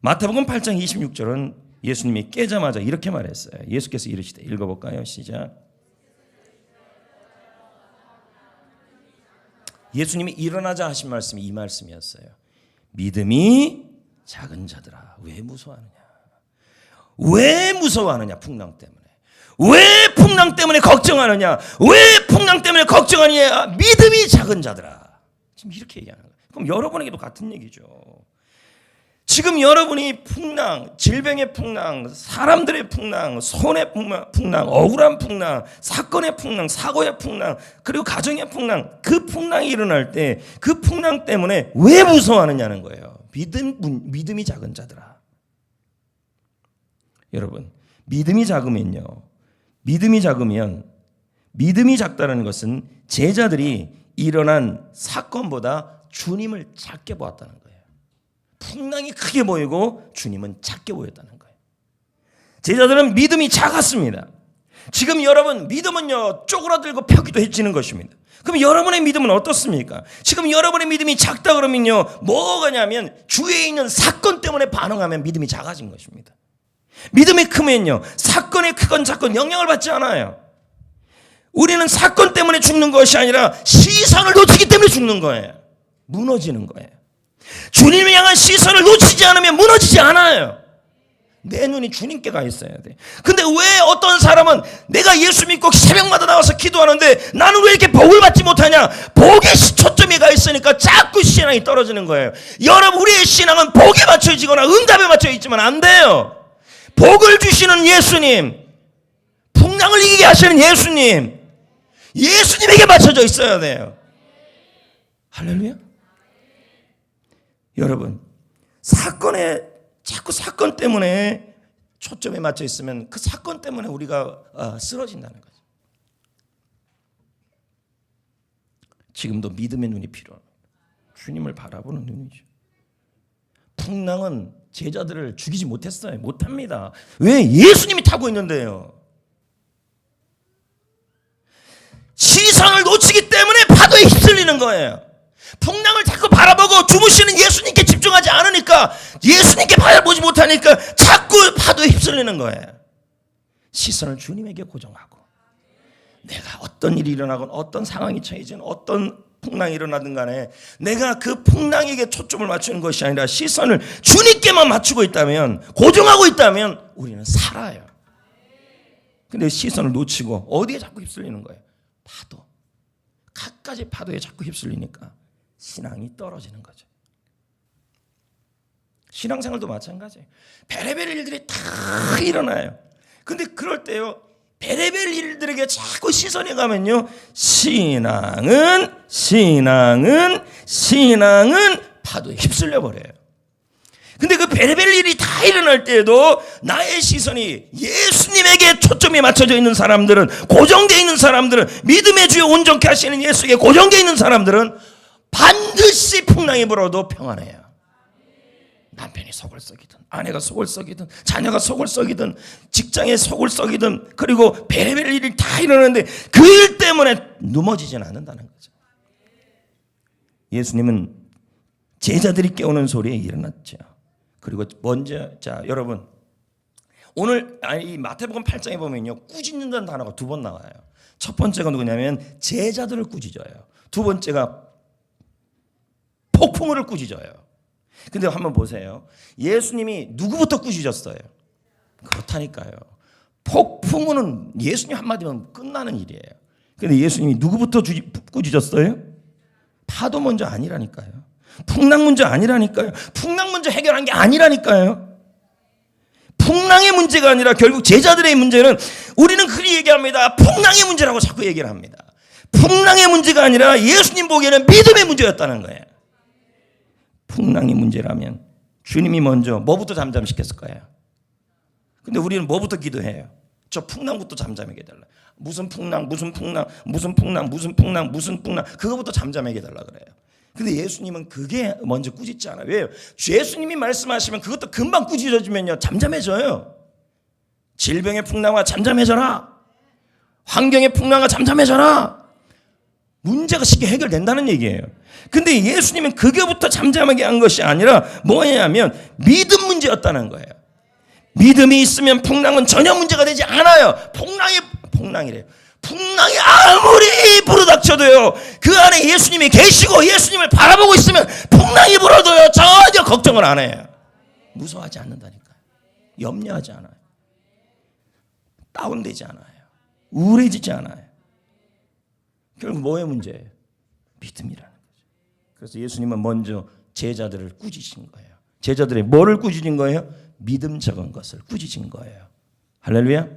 마태복음 8장 26절은 예수님이 깨자마자 이렇게 말했어요. 예수께서 이르시되, 읽어볼까요? 시작. 예수님이 일어나자 하신 말씀이 이 말씀이었어요. 믿음이 작은 자들아, 왜 무서워하느냐? 왜 무서워하느냐? 풍랑 때문에. 왜 풍랑 때문에 걱정하느냐? 왜 풍랑 때문에 걱정하느냐? 믿음이 작은 자들아. 지금 이렇게 얘기하는 거예요. 그럼 여러분에게도 같은 얘기죠. 지금 여러분이 풍랑, 질병의 풍랑, 사람들의 풍랑, 손의 풍랑, 억울한 풍랑, 사건의 풍랑, 사고의 풍랑, 그리고 가정의 풍랑, 그 풍랑이 일어날 때 그 풍랑 때문에 왜 무서워하느냐는 거예요. 믿음이 작은 자들아. 여러분, 믿음이 작다는 것은 제자들이 일어난 사건보다 주님을 작게 보았다는 거예요. 풍랑이 크게 보이고 주님은 작게 보였다는 거예요. 제자들은 믿음이 작았습니다. 지금 여러분, 믿음은요, 쪼그라들고 펴기도 해지는 것입니다. 그럼 여러분의 믿음은 어떻습니까? 지금 여러분의 믿음이 작다 그러면요, 뭐가냐면 주위에 있는 사건 때문에 반응하면 믿음이 작아진 것입니다. 믿음이 크면요, 사건이 크건 작건 영향을 받지 않아요. 우리는 사건 때문에 죽는 것이 아니라 시선을 놓치기 때문에 죽는 거예요. 무너지는 거예요. 주님을 향한 시선을 놓치지 않으면 무너지지 않아요. 내 눈이 주님께 가 있어야 돼. 근데 왜 어떤 사람은 내가 예수 믿고 새벽마다 나와서 기도하는데 나는 왜 이렇게 복을 받지 못하냐? 복에 초점이 가 있으니까 자꾸 신앙이 떨어지는 거예요. 여러분, 우리의 신앙은 복에 맞춰지거나 응답에 맞춰 있지만 안 돼요. 복을 주시는 예수님, 풍랑을 이기게 하시는 예수님에게 맞춰져 있어야 돼요. 할렐루야. 여러분, 자꾸 사건 때문에 초점에 맞춰 있으면 그 사건 때문에 우리가 쓰러진다는 거죠. 지금도 믿음의 눈이 필요합니다. 주님을 바라보는 눈이죠. 풍랑은 제자들을 죽이지 못했어요. 못합니다. 왜? 예수님이 타고 있는데요. 시선을 놓치기 때문에 파도에 휩쓸리는 거예요. 풍랑을 자꾸 바라보고 주무시는 예수님께 집중하지 않으니까, 예수님께 바라보지 못하니까 자꾸 파도에 휩쓸리는 거예요. 시선을 주님에게 고정하고, 내가 어떤 일이 일어나건 어떤 상황이 처해진 어떤 풍랑이 일어나든 간에 내가 그 풍랑에게 초점을 맞추는 것이 아니라 시선을 주님께만 맞추고 있다면, 고정하고 있다면 우리는 살아요. 근데 시선을 놓치고 어디에 자꾸 휩쓸리는 거예요? 파도. 갖가지 파도에 자꾸 휩쓸리니까 신앙이 떨어지는 거죠. 신앙생활도 마찬가지예요. 별의별 일들이 다 일어나요. 근데 그럴 때요, 별의별 일들에게 자꾸 시선이 가면요, 신앙은 파도에 휩쓸려 버려요. 근데 그 별의별 일이 다 일어날 때에도 나의 시선이 예수님에게 초점이 맞춰져 있는 사람들은, 고정되어 있는 사람들은, 믿음의 주에 온전케 하시는 예수에게 고정되어 있는 사람들은 반드시 풍랑이 불어도 평안해요. 남편이 속을 썩이든, 아내가 속을 썩이든, 자녀가 속을 썩이든, 직장에 속을 썩이든, 그리고 별의별 일이 다 일어나는데 그 일 때문에 넘어지진 않는다는 거죠. 예수님은 제자들이 깨우는 소리에 일어났죠. 그리고 먼저, 자, 여러분, 오늘 이 마태복음 8장에 보면요, 꾸짖는다는 단어가 2번 나와요. 첫 번째가 누구냐면 제자들을 꾸짖어요. 두 번째가 폭풍우를 꾸짖어요. 근데 한번 보세요. 예수님이 누구부터 꾸짖었어요? 그렇다니까요. 폭풍우는 예수님 한마디면 끝나는 일이에요. 근데 예수님이 누구부터 꾸짖었어요? 파도 먼저 아니라니까요. 풍랑 문제 아니라니까요. 풍랑 문제 해결한 게 아니라니까요. 풍랑의 문제가 아니라 결국 제자들의 문제는, 우리는 그리 얘기합니다. 풍랑의 문제라고 자꾸 얘기를 합니다. 풍랑의 문제가 아니라 예수님 보기에는 믿음의 문제였다는 거예요. 풍랑이 문제라면 주님이 먼저 뭐부터 잠잠시켰을 거예요. 근데 우리는 뭐부터 기도해요? 저 풍랑부터 잠잠하게 해달라. 무슨 풍랑 그거부터 잠잠하게 해달라 그래요. 근데 예수님은 그게 먼저 꾸짖지 않아요. 왜요? 예수님이 말씀하시면 그것도 금방 꾸짖어지면요 잠잠해져요. 질병의 풍랑아 잠잠해져라. 환경의 풍랑아 잠잠해져라. 문제가 쉽게 해결된다는 얘기예요. 근데 예수님은 그게부터 잠잠하게 한 것이 아니라 뭐냐면 믿음 문제였다는 거예요. 믿음이 있으면 풍랑은 전혀 문제가 되지 않아요. 풍랑이래요. 풍랑이 아무리 불어닥쳐도요, 그 안에 예수님이 계시고 예수님을 바라보고 있으면 풍랑이 불어도요 전혀 걱정을 안 해요. 무서워하지 않는다니까요. 염려하지 않아요. 다운되지 않아요. 우울해지지 않아요. 결국 뭐의 문제예요? 믿음이라는 거죠. 그래서 예수님은 먼저 제자들을 꾸짖으신 거예요. 제자들의 뭐를 꾸짖은 거예요? 믿음 적은 것을 꾸짖은 거예요. 할렐루야.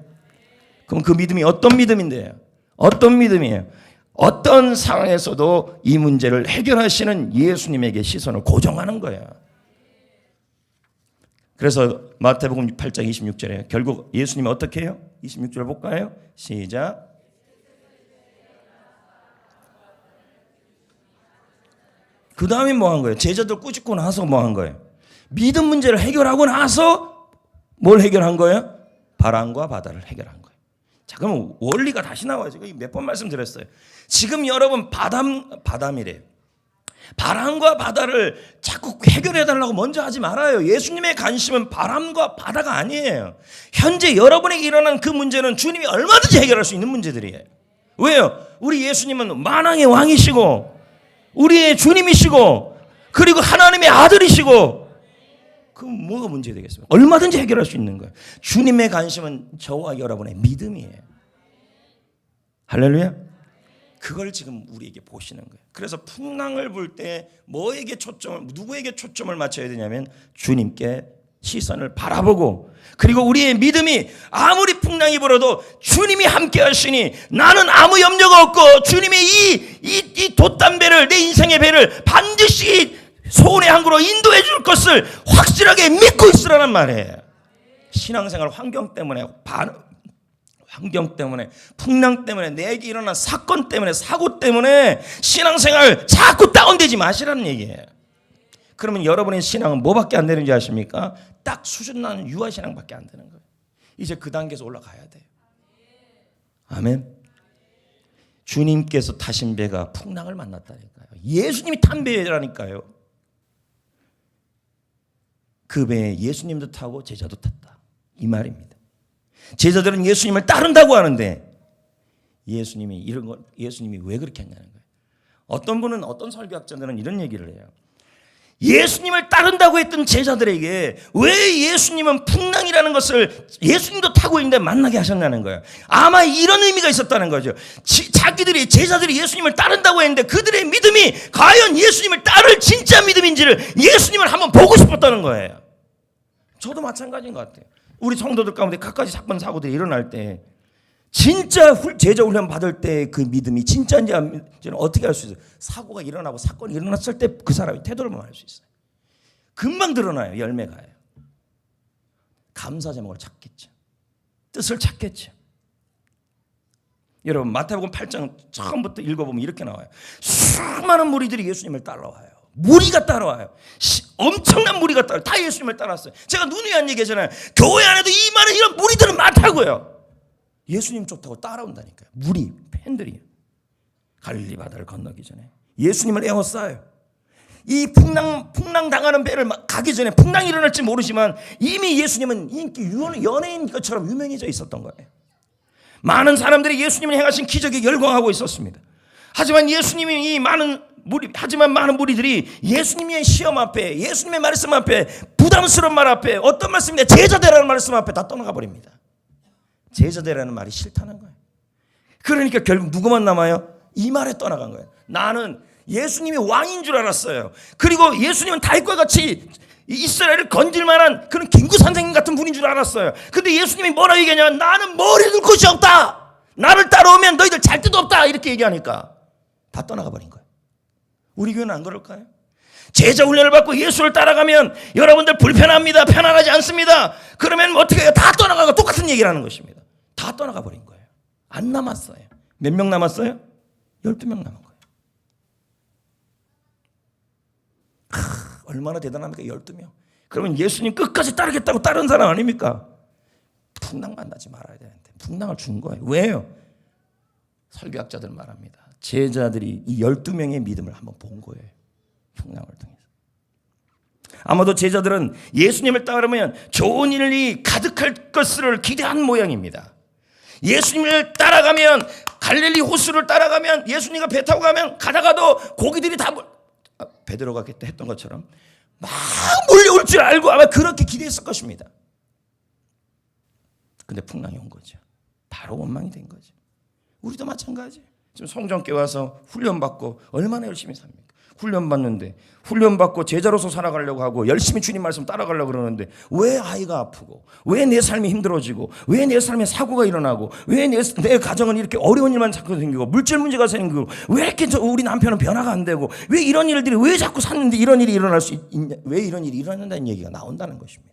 그럼 그 믿음이 어떤 믿음인데요? 어떤 믿음이에요? 어떤 상황에서도 이 문제를 해결하시는 예수님에게 시선을 고정하는 거예요. 그래서 마태복음 8장 26절에 결국 예수님이 어떻게 해요? 26절 볼까요? 시작. 그 다음에 뭐 한 거예요? 제자들 꾸짖고 나서 뭐 한 거예요? 믿음 문제를 해결하고 나서 뭘 해결한 거예요? 바람과 바다를 해결한 거예요. 자, 그럼 원리가 다시 나와요. 제가 몇 번 말씀드렸어요. 지금 여러분 바람이래요. 바람과 바다를 자꾸 해결해달라고 먼저 하지 말아요. 예수님의 관심은 바람과 바다가 아니에요. 현재 여러분에게 일어난 그 문제는 주님이 얼마든지 해결할 수 있는 문제들이에요. 왜요? 우리 예수님은 만왕의 왕이시고 우리의 주님이시고 그리고 하나님의 아들이시고 그럼 뭐가 문제 되겠어요? 얼마든지 해결할 수 있는 거예요. 주님의 관심은 저와 여러분의 믿음이에요. 할렐루야. 그걸 지금 우리에게 보시는 거예요. 그래서 풍랑을 볼 때 누구에게 초점을 맞춰야 되냐면 주님께 시선을 바라보고 그리고 우리의 믿음이 아무리 풍랑이 불어도 주님이 함께 하시니 나는 아무 염려가 없고 주님의 이 돛담배를 내 인생의 배를 반드시 소원의 항구로 인도해 줄 것을 확실하게 믿고 있으라는 말이에요. 신앙생활 환경 때문에 풍랑 때문에 내게 일어난 사건 때문에 사고 때문에 신앙생활 자꾸 다운되지 마시라는 얘기예요. 그러면 여러분의 신앙은 뭐밖에 안 되는지 아십니까? 딱 수준 나는 유아신앙밖에 안 되는 거예요. 이제 그 단계에서 올라가야 돼요. 아멘. 주님께서 타신 배가 풍랑을 만났다니까요. 예수님이 탄 배라니까요. 그 배에 예수님도 타고 제자도 탔다. 이 말입니다. 제자들은 예수님을 따른다고 하는데 예수님이 왜 그렇게 했냐는 거예요. 어떤 설교학자들은 이런 얘기를 해요. 예수님을 따른다고 했던 제자들에게 왜 예수님은 풍랑이라는 것을 예수님도 타고 있는데 만나게 하셨냐는 거예요. 아마 이런 의미가 있었다는 거죠. 제자들이 예수님을 따른다고 했는데 그들의 믿음이 과연 예수님을 따를 진짜 믿음인지를 예수님을 한번 보고 싶었다는 거예요. 저도 마찬가지인 것 같아요. 우리 성도들 가운데 갖가지 사건 사고들이 일어날 때 진짜 제자 훈련 받을 때 그 믿음이 진짜인지 아닌지는 어떻게 알 수 있어요? 사고가 일어나고 사건이 일어났을 때 그 사람의 태도를 보면 알 수 있어요. 금방 드러나요. 열매가요. 감사 제목을 찾겠죠. 뜻을 찾겠죠. 여러분 마태복음 8장 처음부터 읽어보면 이렇게 나와요. 수많은 무리들이 예수님을 따라와요. 무리가 따라와요. 엄청난 무리가 따라와요. 다 예수님을 따랐어요. 제가 누누이 한 얘기잖아요. 교회 안에도 이 많은 이런 무리들은 많다고요. 예수님 쫓다고 따라온다니까요. 무리, 팬들이. 갈릴리 바다를 건너기 전에 예수님을 에워싸요. 이 풍랑 당하는 배를 가기 전에 풍랑이 일어날지 모르지만 이미 예수님은 인기 연예인 것처럼 유명해져 있었던 거예요. 많은 사람들이 예수님이 행하신 기적에 열광하고 있었습니다. 하지만 많은 무리들이 예수님의 시험 앞에, 예수님의 말씀 앞에, 부담스러운 말 앞에, 어떤 말씀인데 제자되라는 말씀 앞에 다 떠나가 버립니다. 제자되라는 말이 싫다는 거예요. 그러니까 결국 누구만 남아요? 이 말에 떠나간 거예요. 나는 예수님이 왕인 줄 알았어요. 그리고 예수님은 다윗과 같이 이스라엘을 건질 만한 그런 김구 선생님 같은 분인 줄 알았어요. 근데 예수님이 뭐라 얘기하냐면 나는 머리 둘 곳이 없다. 나를 따라오면 너희들 잘 데도 없다 이렇게 얘기하니까 다 떠나가 버린 거예요. 우리 교회는 안 그럴까요? 제자 훈련을 받고 예수를 따라가면 여러분들 불편합니다. 편안하지 않습니다. 그러면 어떻게 해요? 다 떠나가고 똑같은 얘기를 하는 것입니다. 다 떠나가 버린 거예요. 안 남았어요. 몇 명 남았어요? 12명 남은 거예요. 얼마나 대단합니까? 12명. 그러면 예수님 끝까지 따르겠다고 따른 사람 아닙니까? 풍랑 만나지 말아야 되는데 풍랑을 준 거예요. 왜요? 설교학자들 말합니다. 제자들이 이 12명의 믿음을 한번 본 거예요. 풍랑을 통해서. 아마도 제자들은 예수님을 따르면 좋은 일이 가득할 것을 기대한 모양입니다. 예수님을 따라가면 갈릴리 호수를 따라가면 예수님과 배 타고 가면 가다가도 고기들이 다 베드로가 그때 했던 것처럼 막 몰려올 줄 알고 아마 그렇게 기대했을 것입니다. 근데 풍랑이 온 거죠. 바로 원망이 된 거죠. 우리도 마찬가지예요. 지금 성전께 와서 훈련받고 얼마나 열심히 삽니까? 훈련받는데 훈련받고 제자로서 살아가려고 하고 열심히 주님 말씀 따라가려고 그러는데 왜 아이가 아프고 왜 내 삶이 힘들어지고 왜 내 삶에 사고가 일어나고 왜 내 가정은 이렇게 어려운 일만 자꾸 생기고 물질 문제가 생기고 왜 이렇게 우리 남편은 변화가 안 되고 왜 이런 일들이 왜 자꾸 샀는데 이런 일이 일어날 수 있냐, 왜 이런 일이 일어난다는 얘기가 나온다는 것입니다.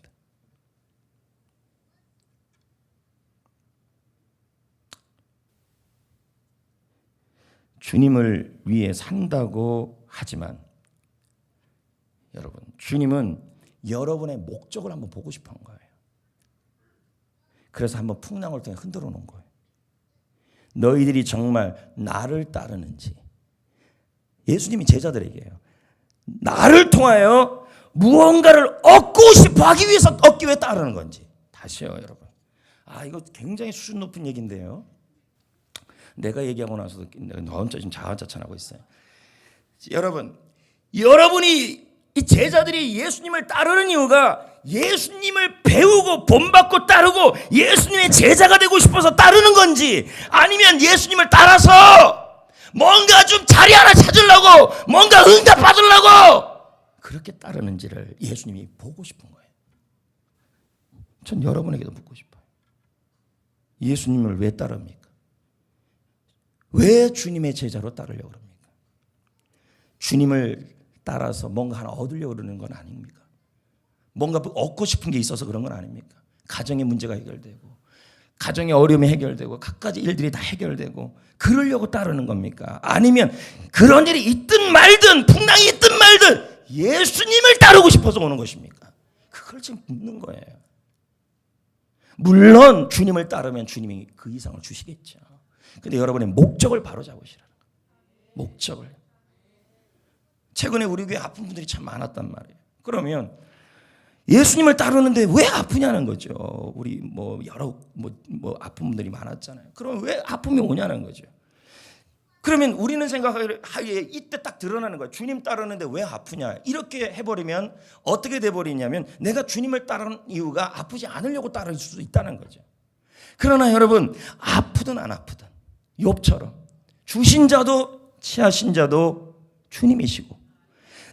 주님을 위해 산다고 하지만 여러분, 주님은 여러분의 목적을 한번 보고 싶어 한 거예요. 그래서 한번 풍랑을 통해 흔들어 놓은 거예요. 너희들이 정말 나를 따르는지. 예수님이 제자들에게요. 나를 통하여 무언가를 얻고 싶어 하기 위해서 얻기 위해 따르는 건지. 다시요, 여러분. 이거 굉장히 수준 높은 얘기인데요. 내가 얘기하고 나서도 너 혼자 지금 자화자찬하고 있어요. 여러분이 이 제자들이 예수님을 따르는 이유가 예수님을 배우고 본받고 따르고 예수님의 제자가 되고 싶어서 따르는 건지 아니면 예수님을 따라서 뭔가 좀 자리 하나 찾으려고 뭔가 응답 받으려고 그렇게 따르는지를 예수님이 보고 싶은 거예요. 전 여러분에게도 묻고 싶어요. 예수님을 왜 따릅니까? 왜 주님의 제자로 따르려고 그럽니까? 주님을 따라서 뭔가 하나 얻으려고 그러는 건 아닙니까? 뭔가 얻고 싶은 게 있어서 그런 건 아닙니까? 가정의 문제가 해결되고 가정의 어려움이 해결되고 갖가지 일들이 다 해결되고 그러려고 따르는 겁니까? 아니면 그런 일이 있든 말든 풍랑이 있든 말든 예수님을 따르고 싶어서 오는 것입니까? 그걸 지금 묻는 거예요. 물론 주님을 따르면 주님이 그 이상을 주시겠죠. 근데 여러분의 목적을 바로 잡으시라는 거예요. 목적을. 최근에 우리 교회 아픈 분들이 참 많았단 말이에요. 그러면 예수님을 따르는데 왜 아프냐는 거죠. 우리 여러 아픈 분들이 많았잖아요. 그럼 왜 아픔이 오냐는 거죠. 그러면 우리는 생각하기에 이때 딱 드러나는 거예요. 주님 따르는데 왜 아프냐. 이렇게 해버리면 어떻게 돼버리냐면 내가 주님을 따르는 이유가 아프지 않으려고 따를 수 있다는 거죠. 그러나 여러분 아프든 안 아프든 욥처럼 주신 자도 취하신 자도 주님이시고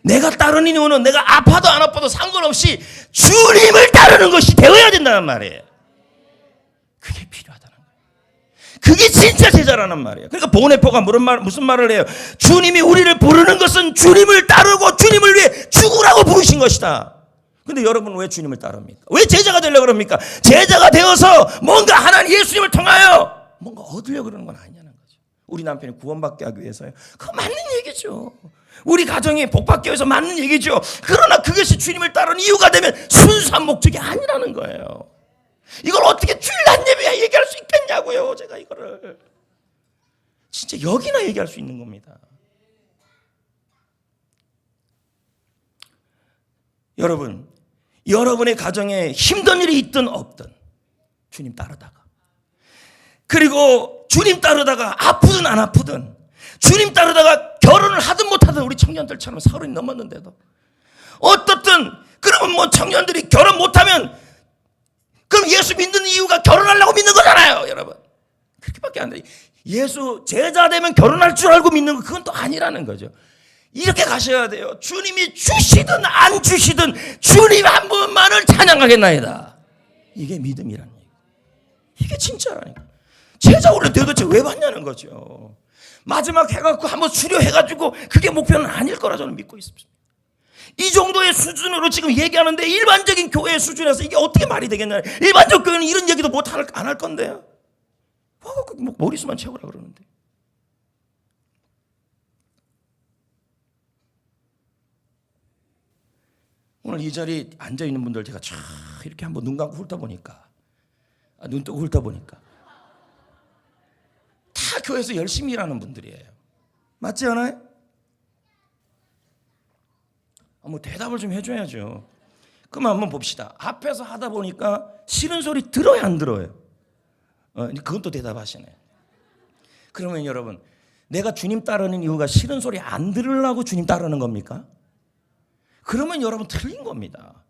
내가 따르는 이유는 내가 아파도 안 아파도 상관없이 주님을 따르는 것이 되어야 된다는 말이에요. 그게 필요하다는 거예요. 그게 진짜 제자라는 말이에요. 그러니까 보네포가 무슨 말을 해요? 주님이 우리를 부르는 것은 주님을 따르고 주님을 위해 죽으라고 부르신 것이다. 근데 여러분은 왜 주님을 따릅니까? 왜 제자가 되려고 그럽니까? 제자가 되어서 뭔가 하나님 예수님을 통하여 뭔가 얻으려고 그러는 건 아니냐는 거죠. 우리 남편이 구원받게 하기 위해서요. 그거 맞는 얘기죠. 우리 가정이 복받기 위해서 맞는 얘기죠. 그러나 그것이 주님을 따르는 이유가 되면 순수한 목적이 아니라는 거예요. 이걸 어떻게 주일날 예배에 얘기할 수 있겠냐고요. 제가 이거를 진짜 여기나 얘기할 수 있는 겁니다. 여러분, 여러분의 가정에 힘든 일이 있든 없든 주님 따르다가 그리고 주님 따르다가 아프든 안 아프든 주님 따르다가 결혼을 하든 못하든 우리 청년들처럼 30이 넘었는데도 어떻든 그러면 청년들이 결혼 못하면 그럼 예수 믿는 이유가 결혼하려고 믿는 거잖아요. 여러분 그렇게밖에 안 돼. 예수 제자 되면 결혼할 줄 알고 믿는 거 그건 또 아니라는 거죠. 이렇게 가셔야 돼요. 주님이 주시든 안 주시든 주님 한 분만을 찬양하겠나이다. 이게 믿음이라는 얘기예요. 이게 진짜라니까. 제자훈련 도대체 왜 받냐는 거죠. 마지막 해갖고 한번 수료해가지고 그게 목표는 아닐 거라 저는 믿고 있습니다. 이 정도의 수준으로 지금 얘기하는데 일반적인 교회 수준에서 이게 어떻게 말이 되겠냐. 일반적 교회는 이런 얘기도 안 할 건데요. 머리수만 채우라 그러는데. 오늘 이 자리에 앉아있는 분들 제가 쫙 이렇게 한번 눈 감고 훑어보니까, 눈 뜨고 훑어보니까 다 교회에서 열심히 일하는 분들이에요. 맞지 않아요? 뭐 대답을 좀 해줘야죠. 그럼 한번 봅시다. 앞에서 하다 보니까 싫은 소리 들어요, 안 들어요? 그건 또 대답하시네. 그러면 여러분, 내가 주님 따르는 이유가 싫은 소리 안 들으려고 주님 따르는 겁니까? 그러면 여러분 틀린 겁니다.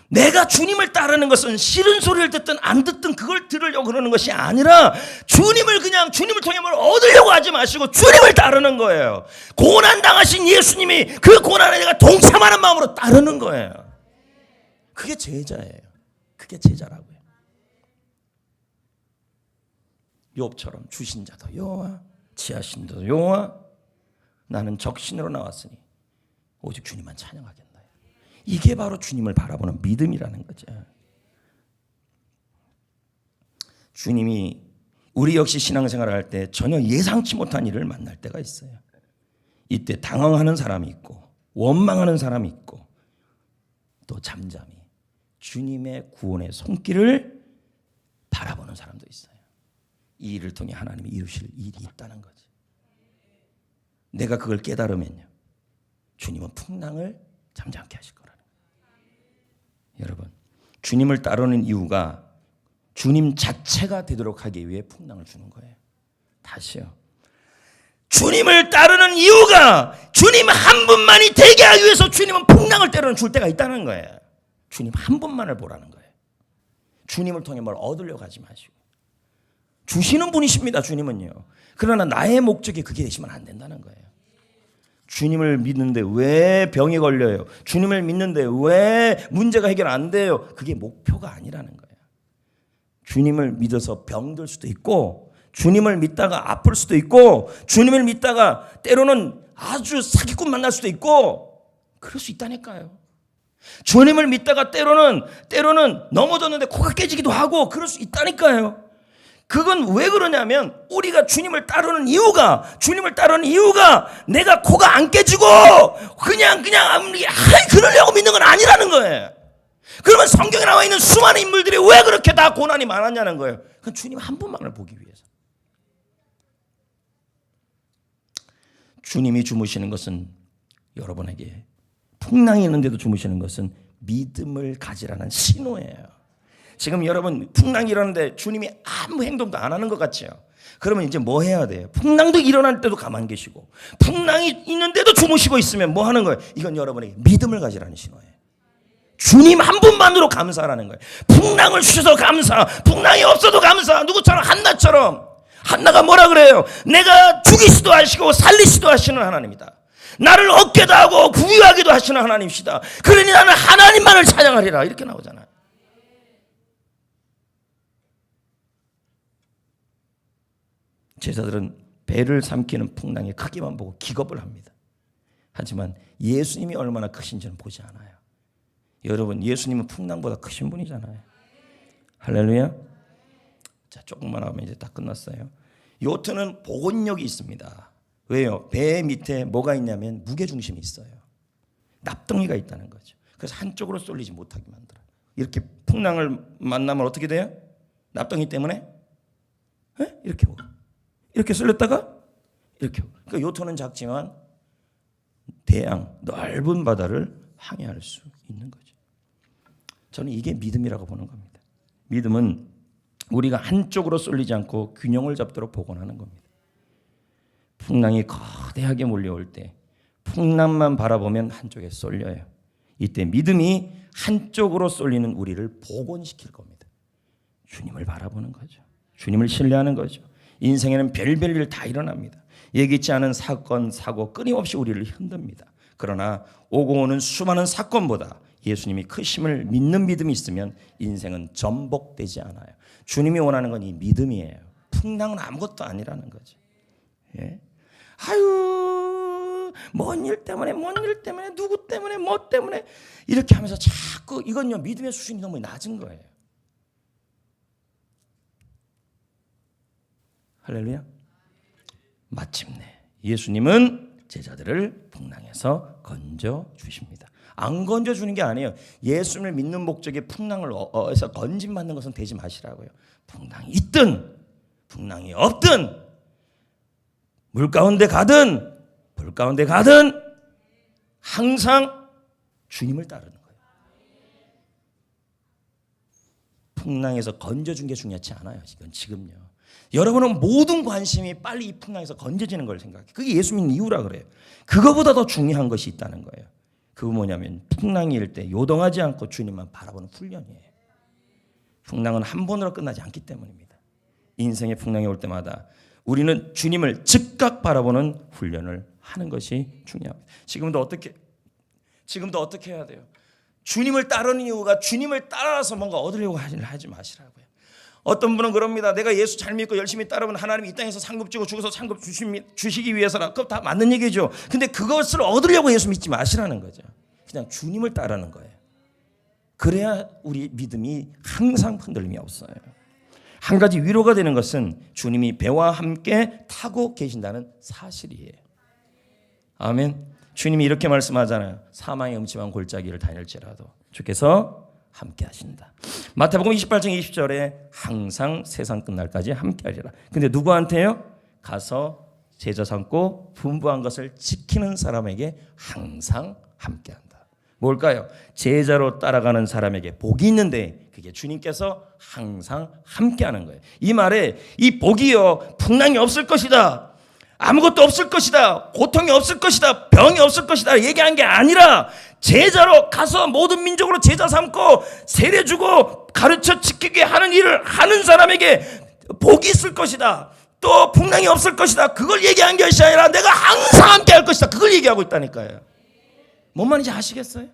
내가 주님을 따르는 것은 싫은 소리를 듣든 안 듣든 그걸 들으려고 그러는 것이 아니라 주님을 통해 뭘 얻으려고 하지 마시고 주님을 따르는 거예요. 고난 당하신 예수님이 그 고난에 내가 동참하는 마음으로 따르는 거예요. 그게 제자예요. 그게 제자라고요. 욥처럼 주신 자도 여호와, 지하신 자도 여호와, 나는 적신으로 나왔으니 오직 주님만 찬양하겠다. 이게 바로 주님을 바라보는 믿음이라는 거죠. 주님이 우리 역시 신앙생활을 할 때 전혀 예상치 못한 일을 만날 때가 있어요. 이때 당황하는 사람이 있고 원망하는 사람이 있고 또 잠잠히 주님의 구원의 손길을 바라보는 사람도 있어요. 이 일을 통해 하나님이 이루실 일이 있다는 거지. 내가 그걸 깨달으면요, 주님은 풍랑을 잠잠케 하실 거라는 거예요. 여러분, 주님을 따르는 이유가 주님 자체가 되도록 하기 위해 풍랑을 주는 거예요. 다시요. 주님을 따르는 이유가 주님 한 분만이 되게 하기 위해서 주님은 풍랑을 때로는 줄 때가 있다는 거예요. 주님 한 분만을 보라는 거예요. 주님을 통해 뭘 얻으려고 하지 마시고. 주시는 분이십니다, 주님은요. 그러나 나의 목적이 그게 되시면 안 된다는 거예요. 주님을 믿는데 왜 병이 걸려요? 주님을 믿는데 왜 문제가 해결 안 돼요? 그게 목표가 아니라는 거예요. 주님을 믿어서 병들 수도 있고, 주님을 믿다가 아플 수도 있고, 주님을 믿다가 때로는 아주 사기꾼 만날 수도 있고, 그럴 수 있다니까요. 주님을 믿다가 때로는 넘어졌는데 코가 깨지기도 하고 그럴 수 있다니까요. 그건 왜 그러냐면 우리가 주님을 따르는 이유가 내가 코가 안 깨지고 그냥 그러려고 믿는 건 아니라는 거예요. 그러면 성경에 나와 있는 수많은 인물들이 왜 그렇게 다 고난이 많았냐는 거예요. 그건 주님 한 분만을 보기 위해서. 주님이 주무시는 것은, 여러분에게 풍랑이 있는데도 주무시는 것은 믿음을 가지라는 신호예요. 지금 여러분 풍랑이 일어나는데 주님이 아무 행동도 안 하는 것 같죠? 그러면 이제 뭐 해야 돼요? 풍랑도 일어날 때도 가만히 계시고 풍랑이 있는데도 주무시고 있으면 뭐 하는 거예요? 이건 여러분에게 믿음을 가지라는 신호예요. 주님 한 분만으로 감사하라는 거예요. 풍랑을 주셔서 감사, 풍랑이 없어도 감사. 누구처럼? 한나처럼. 한나가 뭐라 그래요? 내가 죽이시도 하시고 살리시도 하시는 하나님이다. 나를 얻게도 하고 부유하게도 하시는 하나님이시다. 그러니 나는 하나님만을 찬양하리라. 이렇게 나오잖아요. 제자들은 배를 삼키는 풍랑의 크기만 보고 기겁을 합니다. 하지만 예수님이 얼마나 크신지는 보지 않아요. 여러분, 예수님은 풍랑보다 크신 분이잖아요. 할렐루야. 자, 조금만 하면 이제 다 끝났어요. 요트는 복원력이 있습니다. 왜요? 배 밑에 뭐가 있냐면 무게중심이 있어요. 납덩이가 있다는 거죠. 그래서 한쪽으로 쏠리지 못하게 만들어요. 이렇게 풍랑을 만나면 어떻게 돼요? 납덩이 때문에 이렇게 오고, 이렇게 쏠렸다가 이렇게 오고. 그러니까 요트는 작지만 대양 넓은 바다를 항해할 수 있는 거죠. 저는 이게 믿음이라고 보는 겁니다. 믿음은 우리가 한쪽으로 쏠리지 않고 균형을 잡도록 복원하는 겁니다. 풍랑이 거대하게 몰려올 때 풍랑만 바라보면 한쪽에 쏠려요. 이때 믿음이 한쪽으로 쏠리는 우리를 복원시킬 겁니다. 주님을 바라보는 거죠. 주님을 신뢰하는 거죠. 인생에는 별별 일 다 일어납니다. 예기치 않은 사건, 사고 끊임없이 우리를 흔듭니다. 그러나 오고 오는 수많은 사건보다 예수님이 크심을 믿는 믿음이 있으면 인생은 전복되지 않아요. 주님이 원하는 건 이 믿음이에요. 풍랑은 아무것도 아니라는 거죠. 예? 아유, 뭔 일 때문에 누구 때문에 뭐 때문에 이렇게 하면서 자꾸 이건요 믿음의 수준이 너무 낮은 거예요. 할렐루야. 마침내 예수님은 제자들을 풍랑에서 건져 주십니다. 안 건져 주는 게 아니에요. 예수님을 믿는 목적에 풍랑을 에서 건짐받는 것은 되지 마시라고요. 풍랑이 있든 풍랑이 없든 물 가운데 가든 불 가운데 가든 항상 주님을 따르는 거예요. 풍랑에서 건져준 게 중요하지 않아요. 이건 지금요. 여러분은 모든 관심이 빨리 이 풍랑에서 건져지는 걸 생각해요. 그게 예수 믿는 이유라 그래요. 그거보다 더 중요한 것이 있다는 거예요. 그거 뭐냐면 풍랑이 일 때 요동하지 않고 주님만 바라보는 훈련이에요. 풍랑은 한 번으로 끝나지 않기 때문입니다. 인생의 풍랑이 올 때마다 우리는 주님을 즉각 바라보는 훈련을 하는 것이 중요합니다. 지금도 어떻게 해야 돼요? 주님을 따르는 이유가 주님을 따라서 뭔가 얻으려고 하지 마시라고요. 어떤 분은 그럽니다. 내가 예수 잘 믿고 열심히 따르면 하나님이 이 땅에서 상급 주고 죽어서 상급 주시기 위해서라. 그거 다 맞는 얘기죠. 근데 그것을 얻으려고 예수 믿지 마시라는 거죠. 그냥 주님을 따르는 거예요. 그래야 우리 믿음이 항상 흔들림이 없어요. 한 가지 위로가 되는 것은 주님이 배와 함께 타고 계신다는 사실이에요. 아멘. 주님이 이렇게 말씀하잖아요. 사망의 음침한 골짜기를 다닐지라도 주께서 함께 하신다. 마태복음 28장 20절에 항상 세상 끝날까지 함께 하리라. 근데 누구한테요? 가서 제자 삼고 분부한 것을 지키는 사람에게 항상 함께 한다. 뭘까요? 제자로 따라가는 사람에게 복이 있는데 그게 주님께서 항상 함께 하는 거예요. 이 말에 이 복이요 풍랑이 없을 것이다. 아무것도 없을 것이다. 고통이 없을 것이다. 병이 없을 것이다. 얘기한 게 아니라 제자로 가서 모든 민족으로 제자 삼고 세례 주고 가르쳐 지키게 하는 일을 하는 사람에게 복이 있을 것이다. 또 풍랑이 없을 것이다. 그걸 얘기한 것이 아니라 내가 항상 함께 할 것이다. 그걸 얘기하고 있다니까요. 뭔 말인지 아시겠어요?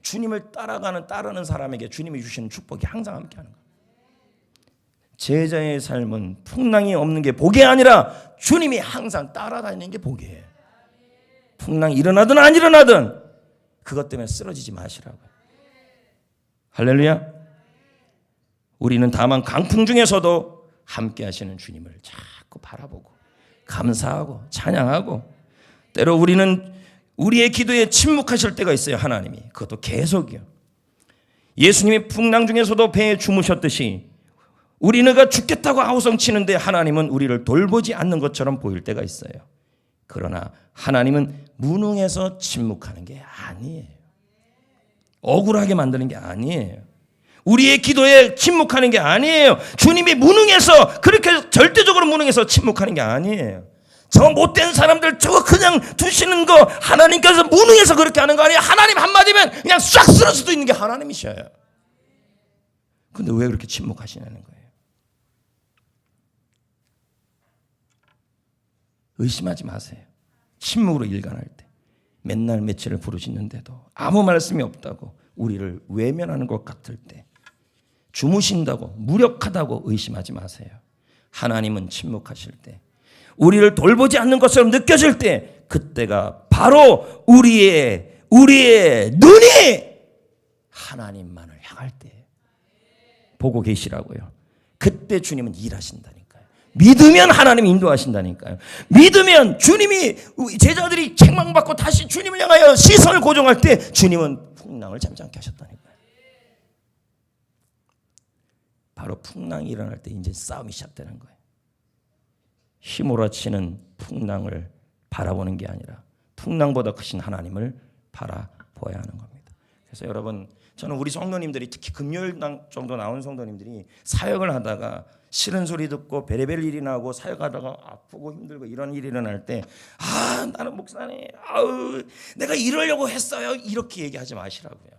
주님을 따르는 사람에게 주님이 주시는 축복이 항상 함께 하는 거예요. 제자의 삶은 풍랑이 없는 게 복이 아니라 주님이 항상 따라다니는 게 복이에요. 풍랑이 일어나든 안 일어나든 그것 때문에 쓰러지지 마시라고요. 할렐루야. 우리는 다만 강풍 중에서도 함께 하시는 주님을 자꾸 바라보고 감사하고 찬양하고 때로 우리는 우리의 기도에 침묵하실 때가 있어요. 하나님이. 그것도 계속이요. 예수님이 풍랑 중에서도 배에 주무셨듯이 우리가 죽겠다고 아우성치는데 하나님은 우리를 돌보지 않는 것처럼 보일 때가 있어요. 그러나 하나님은 무능해서 침묵하는 게 아니에요. 억울하게 만드는 게 아니에요. 우리의 기도에 침묵하는 게 아니에요. 주님이 무능해서 그렇게 절대적으로 무능해서 침묵하는 게 아니에요. 저 못된 사람들 저거 그냥 두시는 거 하나님께서 무능해서 그렇게 하는 거 아니에요. 하나님 한마디면 그냥 싹 쓸어 수도 있는 게 하나님이셔요. 근데 왜 그렇게 침묵하시냐는 거예요. 의심하지 마세요. 침묵으로 일관할 때 맨날 며칠을 부르짖는데도 아무 말씀이 없다고 우리를 외면하는 것 같을 때 주무신다고 무력하다고 의심하지 마세요. 하나님은 침묵하실 때 우리를 돌보지 않는 것처럼 느껴질 때 그때가 바로 우리의 눈이 하나님만을 향할 때 보고 계시라고요. 그때 주님은 일하신다니까요. 믿으면 하나님이 인도하신다니까요. 믿으면 주님이 제자들이 책망받고 다시 주님을 향하여 시선을 고정할 때 주님은 풍랑을 잠잠케 하셨다니까요. 바로 풍랑이 일어날 때 이제 싸움이 시작되는 거예요. 휘몰아치는 풍랑을 바라보는 게 아니라 풍랑보다 크신 하나님을 바라보아야 하는 겁니다. 그래서 여러분 저는 우리 성도님들이 특히 금요일 정도 나온 성도님들이 사역을 하다가 싫은 소리 듣고 베레벨 일이 나고 사역하다가 아프고 힘들고 이런 일이 일어날 때 나는 목사님 내가 이러려고 했어요 이렇게 얘기하지 마시라고요.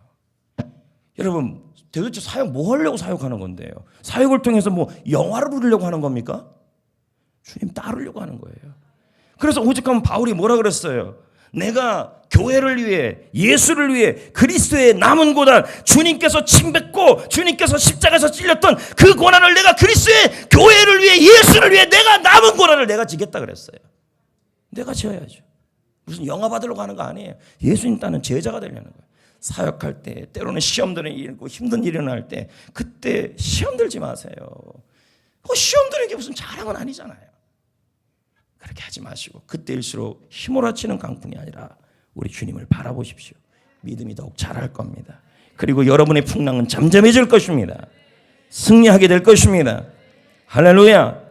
여러분 도대체 사역 뭐 하려고 사역하는 건데요? 사역을 통해서 뭐 영화를 부르려고 하는 겁니까? 주님 따르려고 하는 거예요. 그래서 오직하면 바울이 뭐라 그랬어요? 내가 교회를 위해, 예수를 위해, 그리스도의 남은 고난, 주님께서 침뱉고 주님께서 십자가에서 찔렸던 그 고난을 내가 그리스도의 교회를 위해, 예수를 위해 내가 남은 고난을 내가 지겠다 그랬어요. 내가 지어야죠. 무슨 영화 받으려고 하는 거 아니에요. 예수님 따는 제자가 되려는 거예요. 사역할 때, 때로는 시험들이 일고 힘든 일이 일어날 때, 그때 시험 들지 마세요. 시험 드는 게 무슨 자랑은 아니잖아요. 그렇게 하지 마시고 그때일수록 휘몰아치는 강풍이 아니라 우리 주님을 바라보십시오. 믿음이 더욱 자랄 겁니다. 그리고 여러분의 풍랑은 잠잠해질 것입니다. 승리하게 될 것입니다. 할렐루야.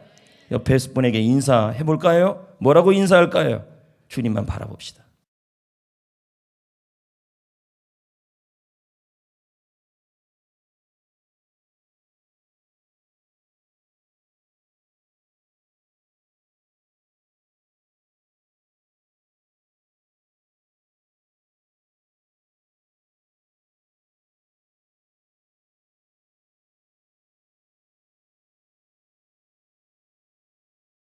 옆에 분에게 인사해 볼까요? 뭐라고 인사할까요? 주님만 바라봅시다.